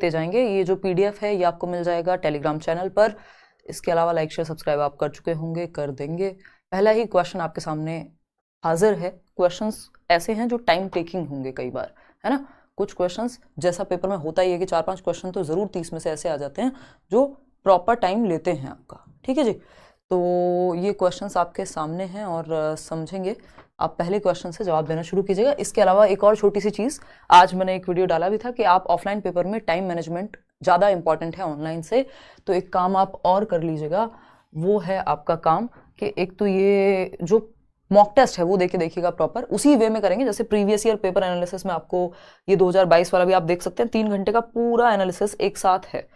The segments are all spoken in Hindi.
देते जाएंगे। ये जो PDF है ये आपको मिल जाएगा टेलीग्राम चैनल पर। इसके अलावा लाइक शेयर सब्सक्राइब आप कर चुके होंगे, कर देंगे। पहला ही क्वेश्चन आपके सामने हाजिर है। क्वेश्चंस ऐसे हैं जो टाइम टेकिंग होंगे कई बार, है ना। कुछ क्वेश्चंस जैसा पेपर में होता ही है कि 4-5 क्वेश्चन तो जरूर 30 में से ऐसे आ जाते हैं जो प्रॉपर टाइम लेते हैं आपका, ठीक है जी। तो ये क्वेश्चंस आपके सामने हैं और समझेंगे। आप पहले क्वेश्चन से जवाब देना शुरू कीजिएगा। इसके अलावा एक और छोटी सी चीज़, आज मैंने एक वीडियो डाला भी था कि आप ऑफलाइन पेपर में टाइम मैनेजमेंट ज़्यादा इंपॉर्टेंट है ऑनलाइन से, तो एक काम आप और कर लीजिएगा। वो है आपका काम कि एक तो ये जो मॉक टेस्ट है वो देके देखिएगा, प्रॉपर उसी वे में करेंगे जैसे प्रीवियस ईयर पेपर एनालिसिस में आपको ये 2022 वाला भी आप देख सकते हैं, 3 घंटे का पूरा एनालिसिस एक साथ है,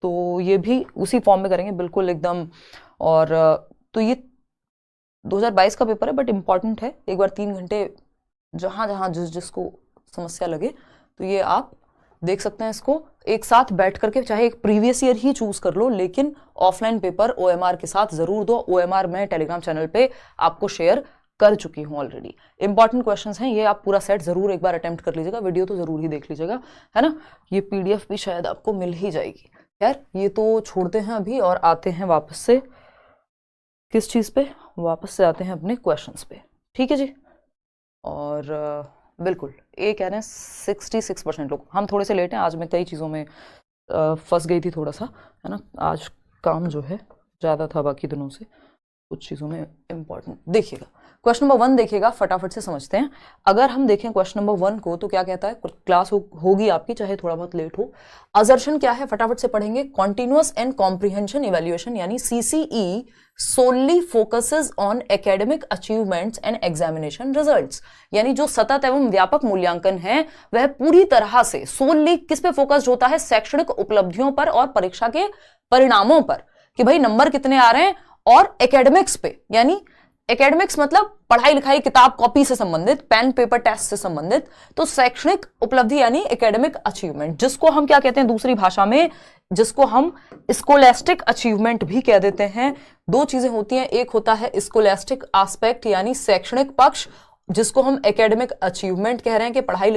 तो ये भी उसी फॉर्म में करेंगे बिल्कुल एकदम। और तो ये 2022 का पेपर है बट इम्पॉर्टेंट है। एक बार 3 घंटे जहाँ जहाँ जिसको समस्या लगे तो ये आप देख सकते हैं। इसको एक साथ बैठ करके चाहे एक प्रीवियस ईयर ही चूज कर लो, लेकिन ऑफलाइन पेपर OMR के साथ जरूर दो। OMR मैं टेलीग्राम चैनल पे आपको शेयर कर चुकी हूँ ऑलरेडी। इंपॉर्टेंट क्वेश्चंस हैं ये, आप पूरा सेट जरूर एक बार अटेम्प्ट कर लीजिएगा। वीडियो तो जरूर ही देख लीजिएगा, है ना। ये PDF भी शायद आपको मिल ही जाएगी। यार ये तो छोड़ते हैं अभी और आते हैं वापस से किस चीज़ पे, वापस से आते हैं अपने क्वेश्चंस पे, ठीक है जी। और बिल्कुल ये कह रहे हैं 66% लोग। हम थोड़े से लेट हैं, आज मैं कई चीज़ों में फंस गई थी थोड़ा सा, है ना। आज काम जो है ज़्यादा था बाकी दिनों से, कुछ चीज़ों में इम्पॉर्टेंट। देखिएगा क्वेश्चन नंबर 1 देखिएगा, फटाफट से समझते हैं। अगर हम देखें क्वेश्चन नंबर 1 को तो क्या कहता है, क्लास होगी आपकी चाहे थोड़ा बहुत लेट हो। असर्शन क्या है फटाफट से पढ़ेंगे। कॉन्टिन्यूअस एंड कॉम्प्रिहेंशन इवैल्यूएशन यानी CCE solely focuses on academic achievements and examination results, यानी जो सतत एवं व्यापक मूल्यांकन है वह पूरी तरह से solely किस पे फोकस्ड होता है, शैक्षणिक उपलब्धियों पर और परीक्षा के परिणामों पर, कि भाई नंबर कितने आ रहे हैं, और एकेडमिक्स पे, यानी एकेडमिक्स मतलब पढ़ाई लिखाई किताब कॉपी से संबंधित, पेन पेपर टेस्ट से संबंधित। तो शैक्षणिक उपलब्धि यानी एकेडमिक अचीवमेंट, जिसको हम क्या कहते हैं दूसरी भाषा में, जिसको हम स्कोलास्टिक अचीवमेंट भी कह देते हैं। दो चीजें होती हैं, एक होता है स्कोलास्टिक एस्पेक्ट यानी शैक्षणिक पक्ष, जिसको हम एकेडमिक अचीवमेंट कह रहे हैं कि पढ़ाई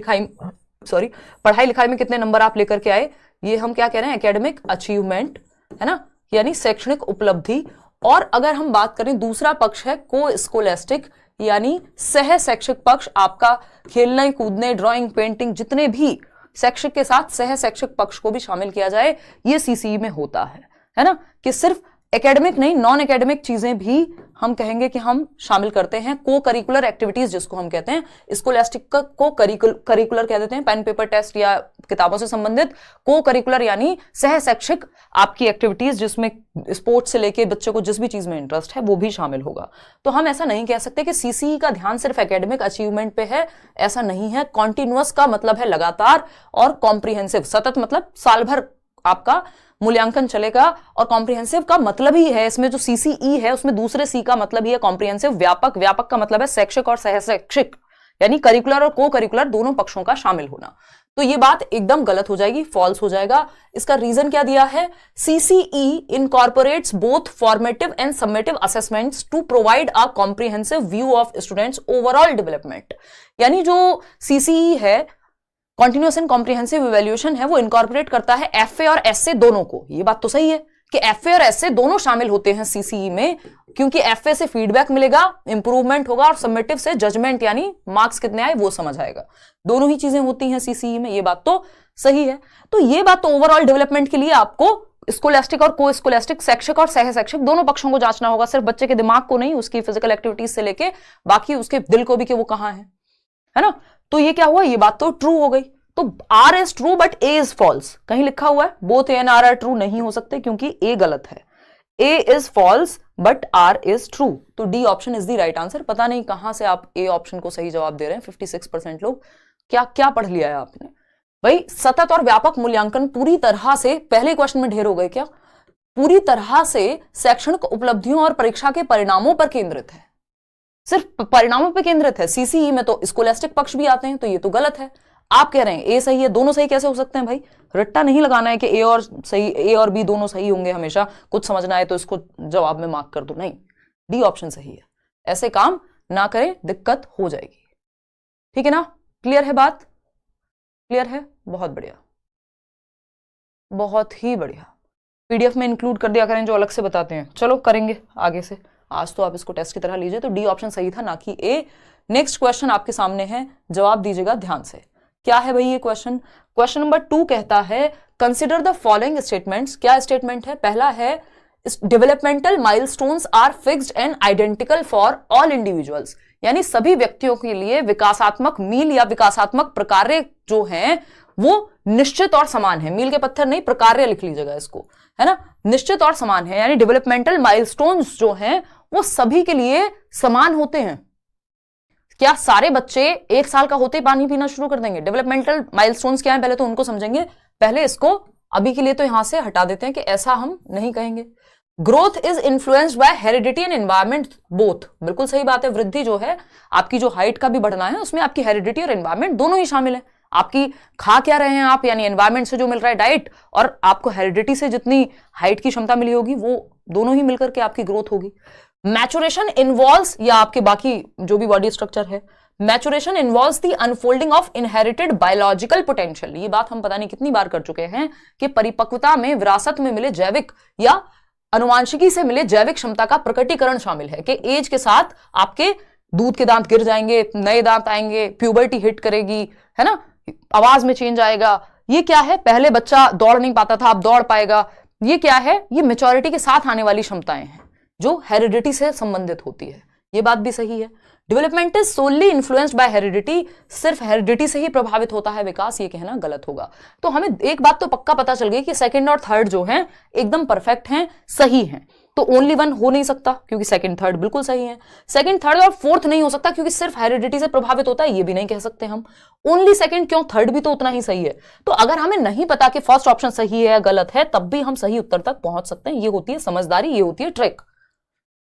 लिखाई में कितने नंबर आप लेकर के आए, ये हम क्या कह रहे हैं, एकेडमिक अचीवमेंट, है ना, यानी शैक्षणिक उपलब्धि। और अगर हम बात करें दूसरा पक्ष है को स्कोलास्टिक यानी सह शैक्षिक पक्ष, आपका खेलने कूदने ड्राइंग पेंटिंग जितने भी शैक्षिक के साथ सह शैक्षिक पक्ष को भी शामिल किया जाए, ये CCE में होता है ना, कि सिर्फ एकेडमिक नहीं नॉन एकेडमिक चीजें भी हम कहेंगे कि हम शामिल करते हैं। को करिकुलर एक्टिविटीज जिसको हम कहते हैं, स्कोलास्टिक को करिकुलर कह देते हैं, पेन पेपर टेस्ट या किताबों से संबंधित। को करिकुलर यानी सह शैक्षिक आपकी एक्टिविटीज जिसमें स्पोर्ट्स से लेके बच्चे को जिस भी चीज में इंटरेस्ट है वो भी शामिल होगा। तो हम ऐसा नहीं कह सकते कि CCE का ध्यान सिर्फ एकेडमिक अचीवमेंट पे है, ऐसा नहीं है। कॉन्टिन्यूअस का मतलब है लगातार, और कॉम्प्रिहेंसिव सतत मतलब साल भर आपका मूल्यांकन चलेगा, और कॉम्प्रिहेंसिव का मतलब ही है इसमें जो CCE है उसमें दूसरे C का मतलब ही है कॉम्प्रिहेंसिव। व्यापक का मतलब है शैक्षिक और सह शैक्षिक, यानी करिकुलर और को करिकुलर दोनों पक्षों का शामिल होना। तो ये बात एकदम गलत हो जाएगी, फॉल्स हो जाएगा। इसका रीजन क्या दिया है, CCE incorporates both formative and summative assessments to provide a comprehensive view of students overall development, यानी जो CCE है कॉन्टिन्यूअस एंड कॉम्प्रिहेंसिव इवैल्यूएशन है वो इनकॉर्पोरेट करता है FA और SA दोनों को। ये बात तो सही है कि FA और SA दोनों शामिल होते हैं CCE में, क्योंकि FA से फीडबैक मिलेगा, इंप्रूवमेंट होगा, और सबमिटिव से जजमेंट यानी मार्क्स कितने आए वो समझ आएगा। दोनों ही चीजें होती हैं CCE में, ये बात तो सही है। तो ये बात तो ओवरऑल डेवलपमेंट के लिए आपको स्कोलास्टिक और को स्कोलास्टिक, शैक्षिक और सह शैक्षिक दोनों पक्षों को जांचना होगा, सिर्फ बच्चे के दिमाग को नहीं, उसकी फिजिकल एक्टिविटीज से लेके बाकी उसके दिल को भी कि वो कहां है ना। तो ये क्या हुआ, ये बात तो ट्रू हो गई। तो R is true but A is false, कहीं लिखा हुआ है both A and R are true, नहीं हो सकते क्योंकि A गलत है। A is false but R is true, तो D option is the right answer. पता नहीं कहां से आप A ऑप्शन को सही जवाब दे रहे हैं। 56% लोग क्या क्या पढ़ लिया है आपने भाई। सतत और व्यापक मूल्यांकन पूरी तरह से, पहले क्वेश्चन में ढेर हो गए क्या, पूरी तरह से शैक्षणिक उपलब्धियों और परीक्षा के परिणामों पर केंद्रित है, सिर्फ परिणामों पर केंद्रित है। CCE में तो स्कोलास्टिक पक्ष भी आते हैं, तो ये तो गलत है। आप कह रहे हैं A सही है, दोनों सही कैसे हो सकते हैं भाई। रट्टा नहीं लगाना है कि A और B दोनों सही होंगे हमेशा, कुछ समझना है तो इसको जवाब में मार्क कर दो, नहीं, D ऑप्शन सही है। ऐसे काम ना करें, दिक्कत हो जाएगी। ठीक है ना, क्लियर है बात, क्लियर है, बहुत बढ़िया। बहुत ही बढ़िया, पीडीएफ में इंक्लूड कर दिया करें जो अलग से बताते हैं। चलो करेंगे आगे से, आज तो आप इसको टेस्ट की तरह लीजिए। तो डी ऑप्शन सही था, ना कि ए। नेक्स्ट क्वेश्चन आपके सामने है, जवाब दीजिएगा ध्यान से। क्या है भाई ये क्वेश्चन? क्वेश्चन नंबर 2 कहता है कंसिडर द फॉलोइंग स्टेटमेंट्स। क्या स्टेटमेंट है? पहला है developmental milestones are fixed and identical for all individuals, यानी सभी व्यक्तियों के लिए विकासात्मक मील या विकासात्मक प्रकार्य जो हैं वो निश्चित और समान है। मील के पत्थर नहीं, प्रकार्य लिख लीजिएगा इसको, है ना, निश्चित और समान है। यानी डेवलपमेंटल माइलस्टोन्स जो हैं वो सभी के लिए समान होते हैं। क्या सारे बच्चे 1 साल का होते ही पानी पीना शुरू कर देंगे? डेवलपमेंटल माइलस्टोन्स क्या है पहले तो उनको समझेंगे, पहले इसको अभी के लिए तो यहां से हटा देते हैं कि ऐसा हम नहीं कहेंगे। Growth is influenced by heredity and environment both, बिल्कुल सही बात है। वृद्धि जो है, आपकी जो हाइट का भी बढ़ना है, उसमें आपकी हेरिडिटी और एनवायरमेंट दोनों ही शामिल है। आपकी खा क्या रहे हैं आप, यानी एनवायरमेंट से जो मिल रहा है डाइट, और आपको हेरिडिटी से जितनी हाइट की क्षमता मिली होगी, वो दोनों ही मिलकर के आपकी ग्रोथ होगी। मैचुरेशन इन्वॉल्व्स, या आपके बाकी जो भी बॉडी स्ट्रक्चर है, maturation involves the unfolding of inherited biological potential. ये बात हम पता नहीं कितनी बार कर चुके हैं कि परिपक्वता में विरासत में मिले जैविक या अनुवांशिकी से मिले जैविक क्षमता का प्रकटीकरण शामिल है। कि एज के साथ आपके दूध के दांत गिर जाएंगे, नए दांत आएंगे, प्यूबर्टी हिट करेगी, है ना, आवाज में चेंज आएगा। ये क्या है? पहले बच्चा दौड़ नहीं पाता था, अब दौड़ पाएगा। ये क्या है? ये मैच्योरिटी के साथ आने वाली क्षमताएं हैं जो हेरिडिटी से संबंधित होती है। ये बात भी सही है। Development is solely influenced by heredity, सिर्फ हेरिडिटी से ही प्रभावित होता है विकास, ये कहना गलत होगा। तो हमें एक बात तो पक्का पता चल गई कि सेकंड और थर्ड जो हैं एकदम परफेक्ट हैं, सही हैं। तो ओनली वन हो नहीं सकता क्योंकि सेकंड थर्ड बिल्कुल सही है। सेकंड थर्ड और फोर्थ नहीं हो सकता क्योंकि सिर्फ हेरिडिटी से प्रभावित होता है, ये भी नहीं कह सकते हम। ओनली सेकंड क्यों, थर्ड भी तो उतना ही सही है। तो अगर हमें नहीं पता कि फर्स्ट ऑप्शन सही है या गलत है, तब भी हम सही उत्तर तक पहुंच सकते हैं। ये होती है समझदारी, ये होती है ट्रिक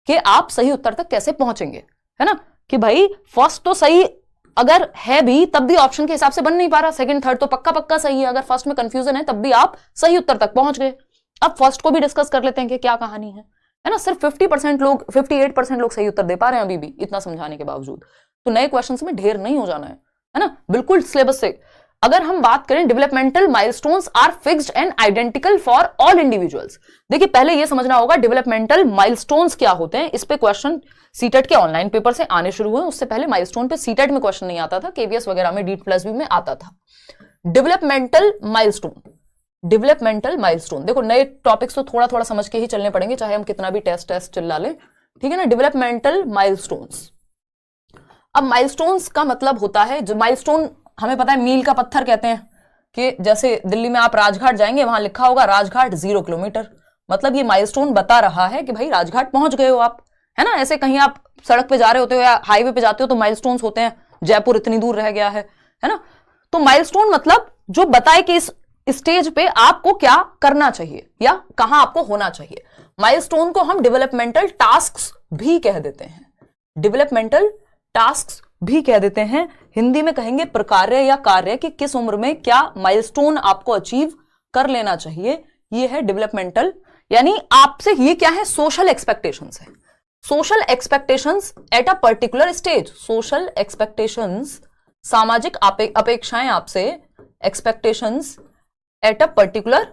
कि आप सही उत्तर तक कैसे पहुंचेंगे, है ना, कि भाई फर्स्ट तो सही अगर है भी तब भी ऑप्शन के हिसाब से बन नहीं पा रहा, सेकंड थर्ड तो पक्का पक्का सही है। अगर फर्स्ट में कंफ्यूजन है तब भी आप सही उत्तर तक पहुंच गए। अब फर्स्ट को भी डिस्कस कर लेते हैं कि क्या कहानी है ना। सिर्फ 50% लोग, 58% लोग सही उत्तर दे पा रहे हैं अभी भी, इतना समझाने के बावजूद। तो नए क्वेश्चंस में ढेर नहीं हो जाना है ना, बिल्कुल सिलेबस से। अगर हम बात करें developmental milestones are fixed and identical for all individuals. देखिए पहले यह समझना होगा डेवलपमेंटल माइलस्टोन्स क्या होते हैं। इस पे क्वेश्चन सीटेट के ऑनलाइन पेपर से आने शुरू हुए। उससे पहले माइलस्टोन पे सीटेट में क्वेश्चन नहीं आता था, केवीएस वगैरह में DEET+B में आता था। डेवलपमेंटल माइलस्टोन, डेवलपमेंटल माइलस्टोन, देखो नए टॉपिक्स तो थोड़ा थोड़ा समझ के ही चलने पड़ेंगे, चाहे हम कितना भी टेस्ट चिल्ला लें, ठीक है ना। डेवलपमेंटल माइलस्टोन्स, अब माइलस्टोन्स का मतलब होता है, जो माइलस्टोन हमें पता है मील का पत्थर कहते हैं, कि जैसे दिल्ली में आप राजघाट जाएंगे, वहां लिखा होगा राजघाट 0 किलोमीटर, मतलब ये माइलस्टोन बता रहा है कि भाई राजघाट पहुंच गए हो आप, है ना। ऐसे कहीं आप सड़क पे जा रहे होते हो या हाईवे पे जाते हो तो माइलस्टोन्स होते हैं, जयपुर इतनी दूर रह गया है ना। तो माइलस्टोन मतलब जो बताए कि इस स्टेज पे आपको क्या करना चाहिए या कहां आपको होना चाहिए। माइलस्टोन को हम डेवलपमेंटल टास्क्स भी कह देते हैं, डेवलपमेंटल टास्क्स भी कह देते हैं। हिंदी में कहेंगे प्रकार्य या कार्य, कि किस उम्र में क्या माइलस्टोन आपको अचीव कर लेना चाहिए, ये है डेवलपमेंटल। यानी आपसे ये क्या है, सोशल एक्सपेक्टेशंस है। Social expectations at a particular stage, social expectations सामाजिक अपेक्षाएं आपसे, expectations at a particular,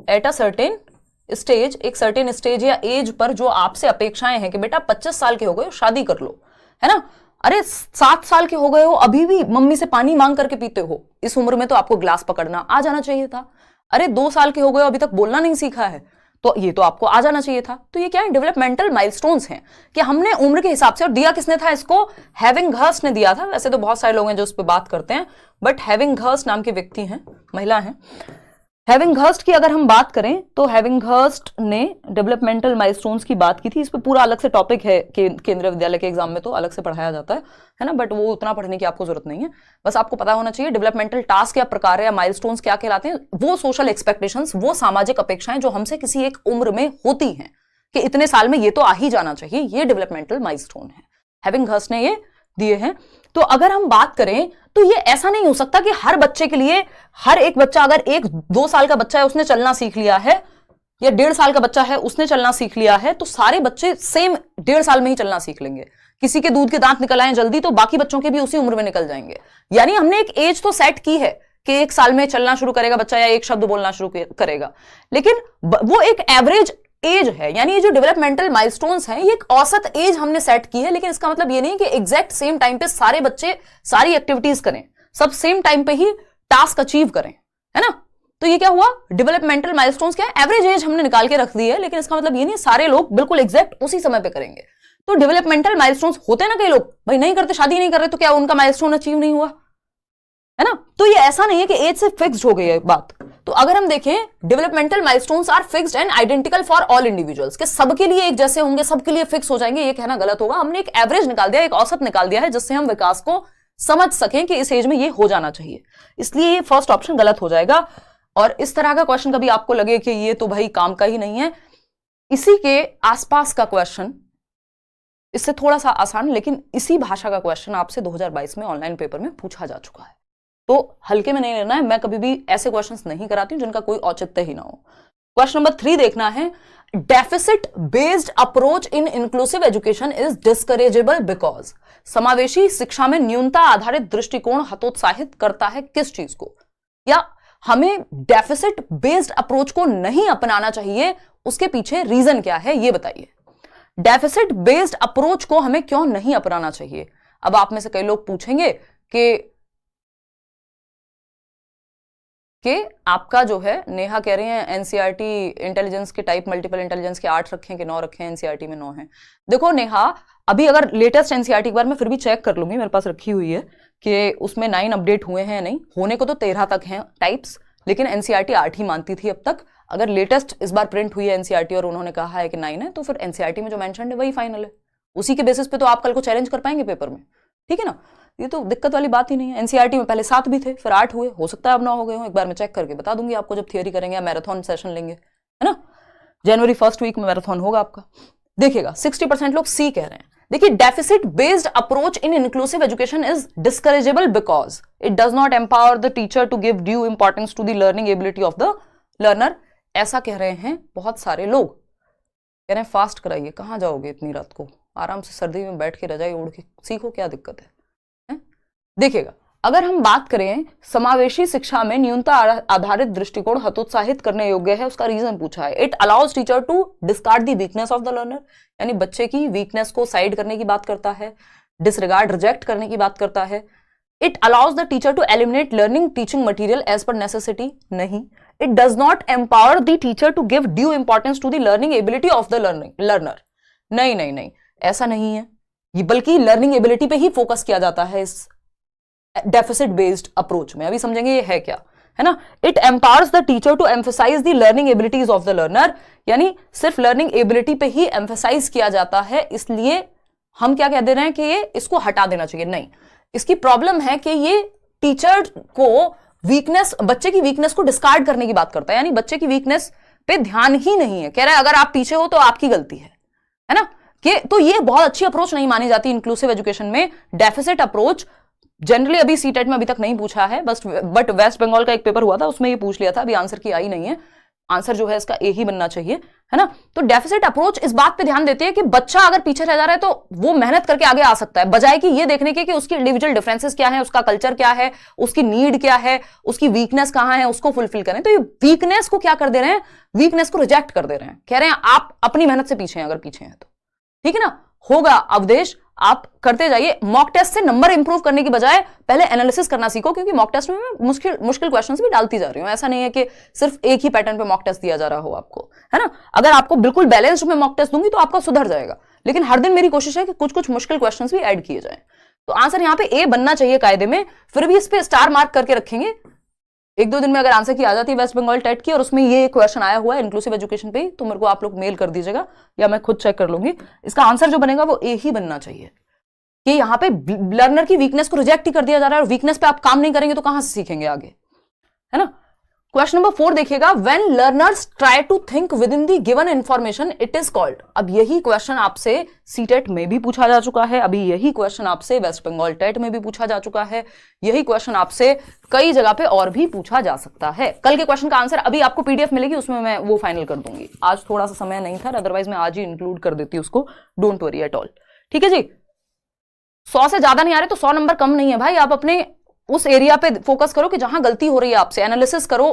at a certain stage, एक सर्टेन स्टेज या एज पर जो आपसे अपेक्षाएं हैं कि बेटा 25 साल के हो गए हो शादी कर लो, है ना। अरे 7 साल के हो गए हो अभी भी मम्मी से पानी मांग करके पीते हो, इस उम्र में तो आपको ग्लास पकड़ना आ जाना चाहिए था। अरे 2 साल के हो गए हो अभी तक बोलना नहीं सीखा है, तो ये तो आपको आ जाना चाहिए था। तो ये क्या है, डेवलपमेंटल माइलस्टोन्स हैं कि हमने उम्र के हिसाब से, और दिया किसने था इसको, हेविंगहर्स्ट ने दिया था। वैसे तो बहुत सारे लोग हैं जो इस पर बात करते हैं, बट हेविंगहर्स्ट नाम के व्यक्ति हैं, महिला हैं। हेविंगहर्स्ट की अगर हम बात करें तो हेविंगहर्स्ट ने डेवलपमेंटल माइलस्टोन्स की बात की थी। इस पे पूरा अलग से टॉपिक है, केंद्रीय विद्यालय के एग्जाम में तो अलग से पढ़ाया जाता है ना, बट वो उतना पढ़ने की आपको जरूरत नहीं है। बस आपको पता होना चाहिए डेवलपमेंटल टास्क या प्रकार या माइलस्टोन्स क्या कहलाते हैं। वो सोशल एक्सपेक्टेशंस, वो सामाजिक अपेक्षाएं जो हमसे किसी एक उम्र में होती हैं कि इतने साल में ये तो आ ही जाना चाहिए, ये डेवलपमेंटल माइलस्टोन है। हेविंगहर्स्ट ने ये दिए हैं। तो अगर हम बात करें तो ये ऐसा नहीं हो सकता कि हर बच्चे के लिए, हर एक बच्चा, अगर 1-2 साल का बच्चा है उसने चलना सीख लिया है, या 1.5 साल का बच्चा है उसने चलना सीख लिया है, तो सारे बच्चे सेम 1.5 साल में ही चलना सीख लेंगे। किसी के दूध के दांत निकल आए जल्दी तो बाकी बच्चों के भी उसी उम्र में निकल जाएंगे। यानी हमने एक एज तो सेट की है कि 1 साल में चलना शुरू करेगा बच्चा या 1 शब्द बोलना शुरू करेगा, लेकिन वो एक एवरेज एज है, यानी ये जो डेवलपमेंटल माइलस्टोन्स हैं ये एक औसत एज हमने सेट की है, लेकिन इसका मतलब ये नहीं कि एग्जैक्ट सेम टाइम पे सारे बच्चे सारी एक्टिविटीज करें, सब सेम टाइम पे ही टास्क अचीव करें, है ना। तो ये क्या हुआ, डेवलपमेंटल माइलस्टोन्स क्या है, एवरेज एज हमने निकाल के रख दी है, लेकिन इसका मतलब ये नहीं सारे लोग बिल्कुल एग्जैक्ट उसी समय पे करेंगे। तो डेवलपमेंटल माइलस्टोन्स होते हैं ना, कई लोग भाई नहीं करते, शादी नहीं कर रहे, तो क्या उनका माइलस्टोन अचीव नहीं हुआ, है ना। तो ये ऐसा नहीं है कि एज से फिक्स्ड हो गई है बात। तो अगर हम देखें, developmental milestones are fixed and identical for all individuals, कि सबके लिए एक जैसे होंगे, सबके लिए फिक्स हो जाएंगे, ये कहना गलत होगा। हमने एक एवरेज निकाल दिया, एक औसत निकाल दिया है, जिससे हम विकास को समझ सकें कि इस एज में ये हो जाना चाहिए, इसलिए ये फर्स्ट ऑप्शन गलत हो जाएगा। और इस तरह का क्वेश्चन कभी आपको लगे कि ये तो भाई काम का ही नहीं है, इसी के आसपास का क्वेश्चन, इससे थोड़ा सा आसान लेकिन इसी भाषा का क्वेश्चन आपसे 2022 में ऑनलाइन पेपर में पूछा जा चुका है, तो हल्के में नहीं लेना है। मैं कभी भी ऐसे क्वेश्चंस नहीं कराती हूं जिनका कोई औचित्य ही ना हो। क्वेश्चन नंबर 3 देखना है, deficit based approach in inclusive education is discourageable because, समावेशी शिक्षा में न्यूनता आधारित दृष्टिकोण हतोत्साहित करता है किस चीज को, या हमें डेफिसिट बेस्ड अप्रोच को नहीं अपनाना चाहिए, उसके पीछे रीजन क्या है ये बताइए। डेफिसिट बेस्ड अप्रोच को हमें क्यों नहीं अपनाना चाहिए। अब आप में से कई लोग पूछेंगे कि आपका जो है, नेहा कह रही है एनसीईआरटी इंटेलिजेंस के टाइप मल्टीपल इंटेलिजेंस के 8 रखे हैं कि 9 रखे हैं, एनसीईआरटी में 9 हैं। देखो नेहा, अभी अगर लेटेस्ट एनसीईआरटी एक बार मैं फिर भी चेक कर लूंगी, मेरे पास रखी हुई है कि उसमें 9 अपडेट हुए हैं नहीं, होने को तो 13 तक हैं टाइप्स, लेकिन एनसीईआरटी 8 ही मानती थी अब तक। अगर लेटेस्ट इस बार प्रिंट हुई है एनसीईआरटी और उन्होंने कहा है कि 9 है, तो फिर एनसीईआरटी में जो मेंशन है वही फाइनल है, उसी के बेसिस पे तो आप कल को चैलेंज कर पाएंगे पेपर में, ठीक है ना। ये तो दिक्कत वाली बात ही नहीं है। एनसीईआरटी में पहले 7 भी थे, फिर 8 हुए, हो सकता है अब 9 हो गए हो, एक बार मैं चेक करके बता दूंगी आपको जब थियरी करेंगे या मैराथन सेशन लेंगे, है ना। जनवरी फर्स्ट वीक में मैराथन होगा आपका, देखिएगा 60% लोग सी कह रहे हैं। देखिए, deficit based approach in inclusive education is discourageable because it does not empower the teacher to give due importance to the learning ability of the learner. ऐसा कह रहे हैं बहुत सारे लोग, कह रहे हैं फास्ट कराइए, कहां जाओगे इतनी रात को, आराम से सर्दी में बैठ के रजाई ओढ़ के सीखो, क्या दिक्कत है। देखिएगा, अगर हम बात करें समावेशी शिक्षा में न्यूनता आधारित दृष्टिकोण हतोत्साहित करने योग्य है, उसका रीजन पूछा है। It allows teacher to discard the weakness of the learner, यानी बच्चे की वीकनेस को साइड करने की बात करता है, डिसरिगार्ड रिजेक्ट करने की बात करता है। It allows the teacher to eliminate learning teaching material as per necessity, नहीं। It does not empower the teacher to give due importance to the learning ability of the learner, नहीं नहीं नहीं, ऐसा नहीं है ये, बल्कि लर्निंग एबिलिटी पे ही फोकस किया जाता है इस डेफिसिट बेस्ड अप्रोच में। अभी समझेंगे ये है क्या, है ना। It empowers the teacher to emphasise the learning abilities of the learner, यानी सिर्फ लर्निंग एबिलिटी पे ही एम्फसाइज किया जाता है, इसलिए हम क्या कह दे रहे हैं कि ये इसको हटा देना चाहिए, नहीं। इसकी प्रॉब्लम है कि ये टीचर को वीकनेस, बच्चे की वीकनेस को डिस्कार्ड करने की बात करता है, यानी बच्चे की वीकनेस पे ध्यान ही नहीं है। कह रहा है अगर आप पीछे हो तो आपकी गलती है ना। कि तो ये बहुत अच्छी अप्रोच नहीं मानी जाती इंक्लूसिव एजुकेशन में। डेफिसिट अप्रोच जनरली अभी सीटेट में अभी तक नहीं पूछा है, बट वेस्ट बंगाल का एक पेपर हुआ था उसमें ये पूछ लिया था, अभी आंसर की आई नहीं है, आंसर जो है इसका ए ही बनना चाहिए, है ना। तो डेफिसिट अप्रोच इस बात पे ध्यान देती है कि बच्चा अगर पीछे रह जा रहा है तो वो मेहनत करके आगे आ सकता है, बजाय कि ये देखने के कि उसकी इंडिविजुअल डिफरेंसेस क्या है, उसका कल्चर क्या है, उसकी नीड क्या है, उसकी वीकनेस कहां है, उसको फुलफिल करें। तो ये वीकनेस को क्या कर दे रहे हैं, वीकनेस को रिजेक्ट कर दे रहे हैं, कह रहे हैं आप अपनी मेहनत से पीछे हैं, अगर पीछे हैं तो, ठीक है ना। होगा अवदेश, आप करते जाइए। मॉक टेस्ट से नंबर इंप्रूव करने की बजाय पहले एनालिसिस करना सीखो, क्योंकि मॉक टेस्ट में मैं मुश्किल क्वेश्चंस भी डालती जा रही हूं। ऐसा नहीं है कि सिर्फ एक ही पैटर्न पे मॉक टेस्ट दिया जा रहा हो आपको, है ना। अगर आपको बिल्कुल बैलेंस्ड में मॉक टेस्ट दूंगी तो आपका सुधर जाएगा, लेकिन हर दिन मेरी कोशिश है कि कुछ कुछ मुश्किल क्वेश्चंस भी ऐड किए जाएं। तो आंसर यहाँ पे ए बनना चाहिए कायदे में, फिर भी इस पे स्टार मार्क करके रखेंगे। 1-2 दिन में अगर आंसर की आ जाती है वेस्ट बंगाल टेट की और उसमें ये क्वेश्चन आया हुआ है इंक्लूसिव एजुकेशन पे, तो मेरे को आप लोग मेल कर दीजिएगा या मैं खुद चेक कर लूंगी। इसका आंसर जो बनेगा वो ए ही बनना चाहिए, कि यहाँ पे लर्नर की वीकनेस को रिजेक्ट ही कर दिया जा रहा है, और वीकनेस पे आप काम नहीं करेंगे तो कहां से सीखेंगे आगे, है ना। क्वेश्चन नंबर 4 देखिएगा, when learners try to think within the given information it is called. अब यही क्वेश्चन आपसे सीटेट में भी पूछा जा चुका है, अभी यही क्वेश्चन आपसे वेस्ट बंगाल टेट में भी पूछा जा चुका है, यही क्वेश्चन आपसे कई जगह पे और भी पूछा जा सकता है। कल के क्वेश्चन का आंसर अभी आपको पीडीएफ मिलेगी, उसमें मैं वो फाइनल कर दूंगी। आज थोड़ा सा समय नहीं था, अदरवाइज मैं आज ही इंक्लूड कर देती उसको, डोंट वरी एट ऑल, ठीक है जी। 100 से ज्यादा नहीं आ रहे तो 100 नंबर कम नहीं है भाई, आप अपने उस एरिया पे फोकस करो कि जहां गलती हो रही है आपसे, एनालिसिस करो।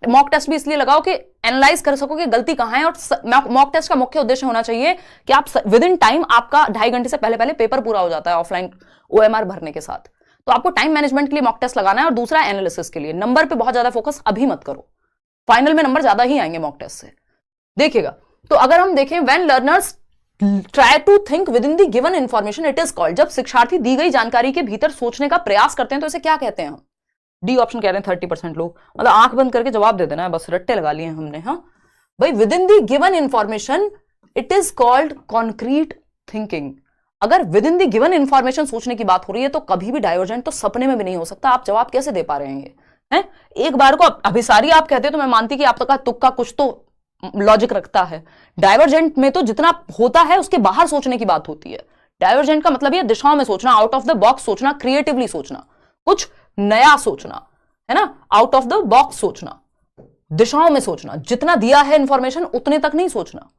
मॉक टेस्ट भी इसलिए लगाओ कि एनालाइज कर सको कि गलती कहां है। और मॉक टेस्ट का मुख्य उद्देश्य होना चाहिए कि आप विद इन टाइम, आपका 2.5 घंटे से पहले पेपर पूरा हो जाता है ऑफलाइन OMR भरने के साथ। तो आपको टाइम मैनेजमेंट के लिए मॉक टेस्ट लगाना है। और दूसरा एनालिसिस के लिए, नंबर पे बहुत ज्यादा फोकस अभी मत करो, फाइनल में नंबर ज्यादा ही आएंगे मॉक टेस्ट से, देखिएगा। तो अगर हम देखें, when learners try to think within the given information it is called, जब शिक्षार्थी दी गई जानकारी के भीतर सोचने का प्रयास करते हैं तो इसे क्या कहते हैं हम? डी ऑप्शन कह रहे हैं 30% लोग, मतलब आंख बंद करके जवाब दे देना है, बस रट्टे लगा लिए हमने। हाँ भाई, within the given information it is called concrete thinking. अगर within the given information सोचने की बात हो रही है तो कभी भी डाइवर्जेंट तो सपने में भी नहीं हो सकता। आप जवाब कैसे दे पा रहे हैं? ये है एक बार को अभिसारी आप कहते हो तो मैं मानती कि आपका तुक्का कुछ तो लॉजिक रखता है। डाइवर्जेंट में तो जितना होता है उसके बाहर सोचने की बात होती है। डाइवर्जेंट का मतलब ये दिशाओं में सोचना, आउट ऑफ द बॉक्स सोचना, क्रिएटिवली सोचना, कुछ नया सोचना, है ना, आउट ऑफ द बॉक्स सोचना, दिशाओं में सोचना, जितना दिया है इंफॉर्मेशन उतने तक नहीं सोचना,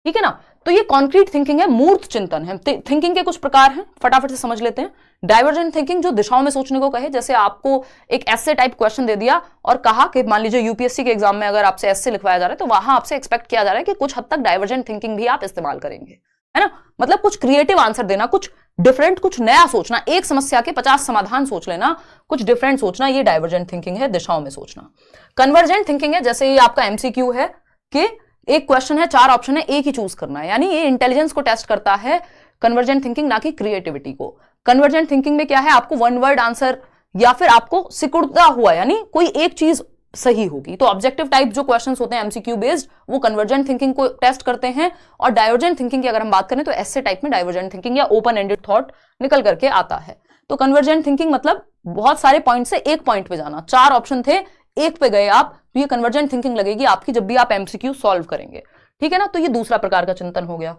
ठीक है ना। तो ये कॉन्क्रीट थिंकिंग है, मूर्त चिंतन है। थिंकिंग के कुछ प्रकार हैं, फटाफट से समझ लेते हैं। डाइवर्जेंट थिंकिंग जो दिशाओं में सोचने को कहे, जैसे आपको एक ऐसे टाइप क्वेश्चन दे दिया और कहा कि मान लीजिए यूपीएससी के एग्जाम में अगर आपसे ऐसे लिखवाया जा रहा है तो वहां आपसे एक्सपेक्ट किया जा रहा है कि कुछ हद तक डाइवर्जेंट थिंकिंग भी आप इस्तेमाल करेंगे, है ना। मतलब कुछ क्रिएटिव आंसर देना, कुछ डिफरेंट, कुछ नया सोचना, एक समस्या के 50 समाधान सोच लेना, कुछ डिफरेंट सोचना, ये डाइवर्जेंट थिंकिंग है, दिशाओं में सोचना। कन्वर्जेंट थिंकिंग है, जैसे ये आपका एमसीक्यू है कि एक क्वेश्चन है, 4 ऑप्शन है, एक ही चूज करना है, यानी ये इंटेलिजेंस को टेस्ट करता है, कन्वर्जेंट थिंकिंग, ना कि क्रिएटिविटी को। कन्वर्जेंट थिंकिंग में क्या है, आपको वन वर्ड आंसर या फिर आपको सिकुड़ता हुआ, यानी कोई एक चीज सही होगी। तो ऑब्जेक्टिव टाइप जो क्वेश्चंस होते हैं एमसीक्यू बेस्ड, वो कन्वर्जेंट थिंकिंग को टेस्ट करते हैं। और डाइवर्जेंट थिंकिंग की अगर हम बात करें तो ऐसे टाइप में डाइवर्जेंट थिंकिंग या ओपन एंडेड थॉट निकल करके आता है। तो कन्वर्जेंट थिंकिंग मतलब बहुत सारे पॉइंट से एक पॉइंट पे जाना, 4 ऑप्शन थे, एक पे गए आप, तो ये कन्वर्जेंट थिंकिंग लगेगी आपकी जब भी आप एमसीक्यू सॉल्व करेंगे, ठीक है ना। तो ये दूसरा प्रकार का चिंतन हो गया।